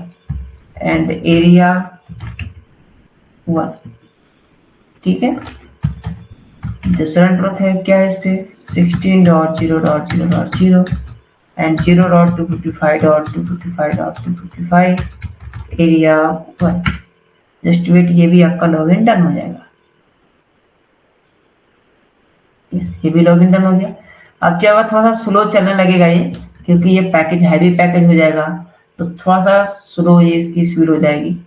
एंड एरिया 1। ठीक है, दूसरा नेटवर्क है क्या है इस पे 16.0.0.0 एंड 0.255.255.255 एरिया 1। जस्ट वेट, ये भी आपका लॉगिन डन हो जाएगा। यस, ये भी लॉगिन डन हो गया। अब क्या होगा, थोड़ा सा स्लो चलने लगेगा ये, क्योंकि ये पैकेज हैवी पैकेज हो जाएगा तो थोड़ा सा स्लो ये इसकी स्पीड हो जाएगी,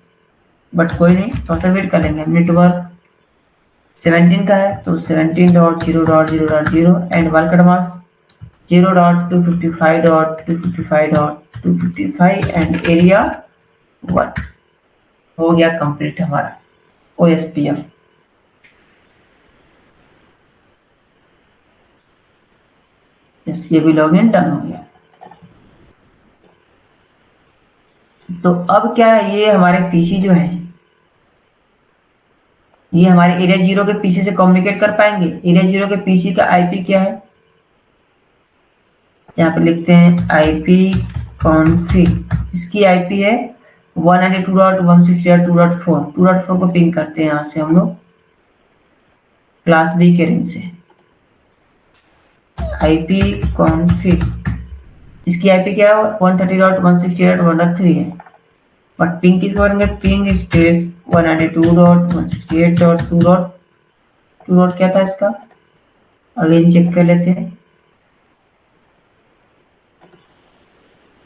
बट कोई नहीं, थोड़ा सा वेट कर लेंगे। नेटवर्क 17 का है तो 17.0.0.0 and work advance 0.255.255.255 and area 1 हो गया कंप्लीट हमारा OSPF। यस, ये भी लॉगिन डन हो गया। तो अब क्या है, ये हमारे पीसी जो है ये हमारे एरिया 0 के पीसी से कम्युनिकेट कर पाएंगे। एरिया 0 के पीसी का आईपी क्या है, यहाँ पे लिखते हैं आईपी कॉन्फिग, इसकी आईपी है 192.168.2.4। 2.4 को पिंग करते हैं यहाँ से हम लोग क्लास बी के रेंज से। आईपी कॉन्फिग, इसकी आईपी क्या है 130.168.1.3 है, बट पिंग किसको करेंगे, पिंग स्पेस 192.168.2.2 क्या था इसका, अगेन चेक कर लेते हैं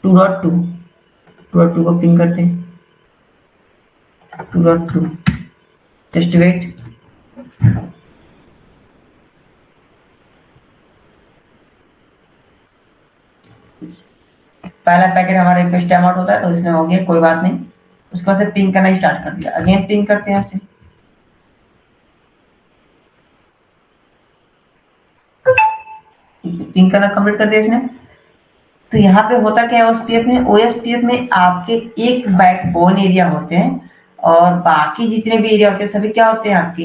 2.2 को पिंग करते हैं 2.2। जस्ट वेट, पहला पैकेट हमारा रिक्वेस्ट टाइम आउट होता है तो इसमें हो गया, कोई बात नहीं। उसके बाद से पिंग करना स्टार्ट कर दिया, अगेन पिंग करते हैं ऐसे पिंग करना कंप्लीट कर दिया इसने। तो यहाँ पे होता क्या है OSPF में आपके एक बैकबोन एरिया होते हैं और बाकी जितने भी एरिया होते हैं सभी क्या होते हैं आपके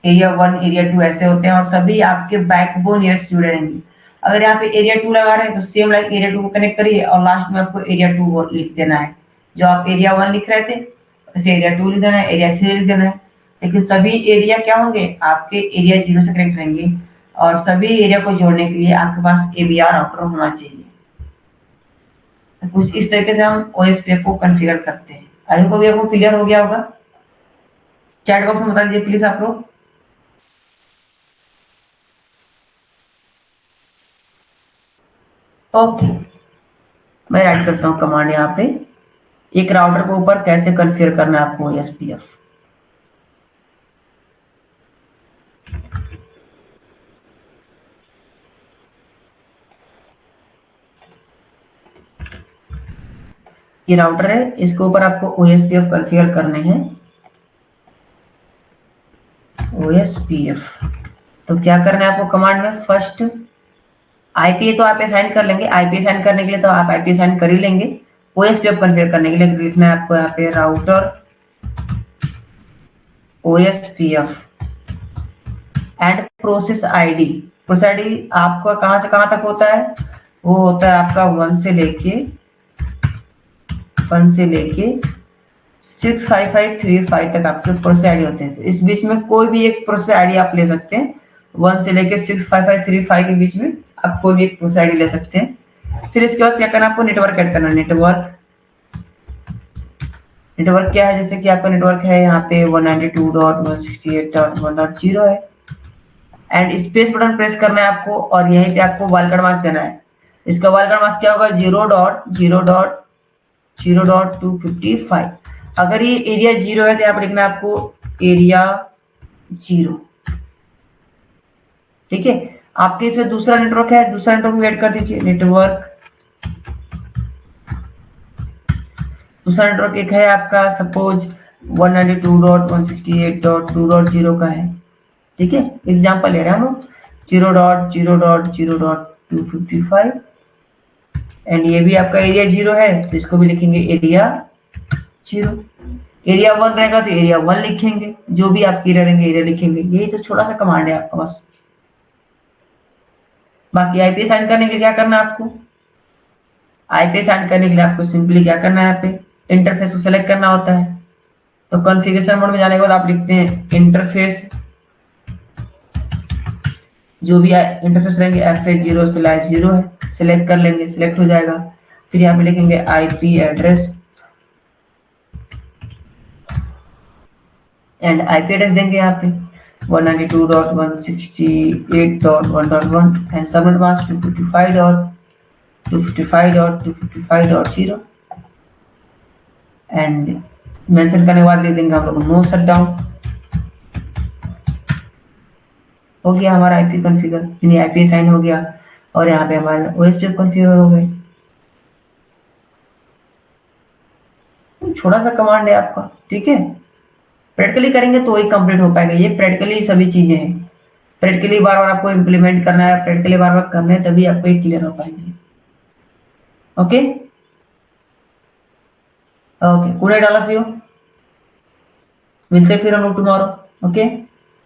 एरिया 1 एरिया 2 ऐसे होते हैं और सभी आपके बैकबोन एरिया से जुड़े रहेंगे। अगर यहाँ पे एरिया 2 लगा रहे हैं तो सेम लाइक एरिया 2 को कनेक्ट करिए और लास्ट में आपको एरिया 2 लिख देना है। जो आप एरिया 1 लिख रहे थे वैसे एरिया 2 लिख देना है, एरिया 3 लिख देना है। लेकिन सभी एरिया क्या होंगे आपके एरिया 0 से कनेक्ट रहेंगे और सभी एरिया को जोड़ने के लिए आपके पास AVR राउटर होना चाहिए। तो कुछ इस तरीके से हम OSPF को कॉन्फ़िगर करते हैं। आई होप अभी आपको क्लियर हो गया होगा। चैट बॉक्स में बता दीजिए प्लीज आप लोग। ओके, मैं राइट करता हूँ कमांड यहाँ पे, एक राउटर के ऊपर कैसे कॉन्फ़िगर करना है आपको OSPF। ये राउटर है, इसके ऊपर आपको OSPF कॉन्फ़िगर करने हैं। OSPF तो क्या करना है आपको कमांड में, फर्स्ट आईपी तो आप असाइन कर लेंगे, आईपी असाइन करने के लिए तो आप आईपी असाइन कर ही लेंगे। OSPF कॉन्फ़िगर करने के लिए लिखना है आपको यहाँ पे router OSPF and process ID. Process ID आपका कहां से कहां तक होता है, वो होता है आपका 1 से लेके 65535 तक आपके प्रोसेस आईडी होते हैं। तो इस बीच में कोई भी एक प्रोसेस आईडी आप ले सकते हैं, 1 से लेके 65535 के बीच में आप कोई भी एक प्रोसेस आईडी ले सकते हैं। फिर इसके बाद क्या करना है आपको, नेटवर्क ऐड करना है। नेटवर्क क्या है, जैसे कि आपका नेटवर्क है यहाँ पे 192.168.1.0 है एंड स्पेस बटन प्रेस करना है आपको और यहीं पे आपको वाइल्डकार्ड मार्क देना है। इसका वाइल्डकार्ड मार्क क्या होगा 0.0.0.255। अगर ये एरिया 0 है तो यहाँ पे लिखना है आपको एरिया 0। ठीक है, आपके फिर दूसरा नेटवर्क है, दूसरा नेटवर्क ऐड कर दीजिए। दूसरा नेटवर्क एक है आपका सपोज 192.168.2.0 का है। ठीक है, एग्जांपल ले रहे हैं हम लोग 0.0.0.255 एंड ये भी आपका एरिया 0 है तो इसको भी लिखेंगे एरिया 0। एरिया 1 रहेगा तो एरिया 1 लिखेंगे, जो भी आपकी एरिया रहेंगे एरिया लिखेंगे। यही तो छोटा सा कमांड है आपका बस। बाकी आईपी असाइन करने के लिए क्या करना है आपको, आईपी असाइन करने के लिए आपको सिंपली क्या करना है, यहाँ पे इंटरफेस को सेलेक्ट करना होता है। तो कॉन्फ़िगरेशन मोड में जाने के बाद आप लिखते हैं इंटरफेस, जो भी इंटरफेस रहेंगे FA0/0 है, सिलेक्ट कर लेंगे, सिलेक्ट हो जाएगा। फिर यहाँ पे लिखेंगे IP address and IP address देंगे यहाँ पे 192.168.1.1 and subnet mask 255. 255.255.0 and mention करने के बाद लिख देंगे हम लोग नो शटडाउन। हो गया हमारा आईपी कॉन्फ़िगर, यानी आईपी असाइन हो गया और यहाँ पे हमारा ओएसपी कॉन्फ़िगर हो गए। छोटा सा कमांड है आपका, ठीक है। प्रैक्टिकली करेंगे तो वही कंप्लीट हो पाएगा। ये प्रैक्टिकली सभी चीजें हैं, प्रैक्टिकली बार बार आपको इम्प्लीमेंट करना है, प्रैक्टिकली बार बार करना है, तभी आपको ये क्लियर हो पाएंगे। Okay okay, good night all of you, मिलते हैं फिर हम लोग टुमारो। ओके।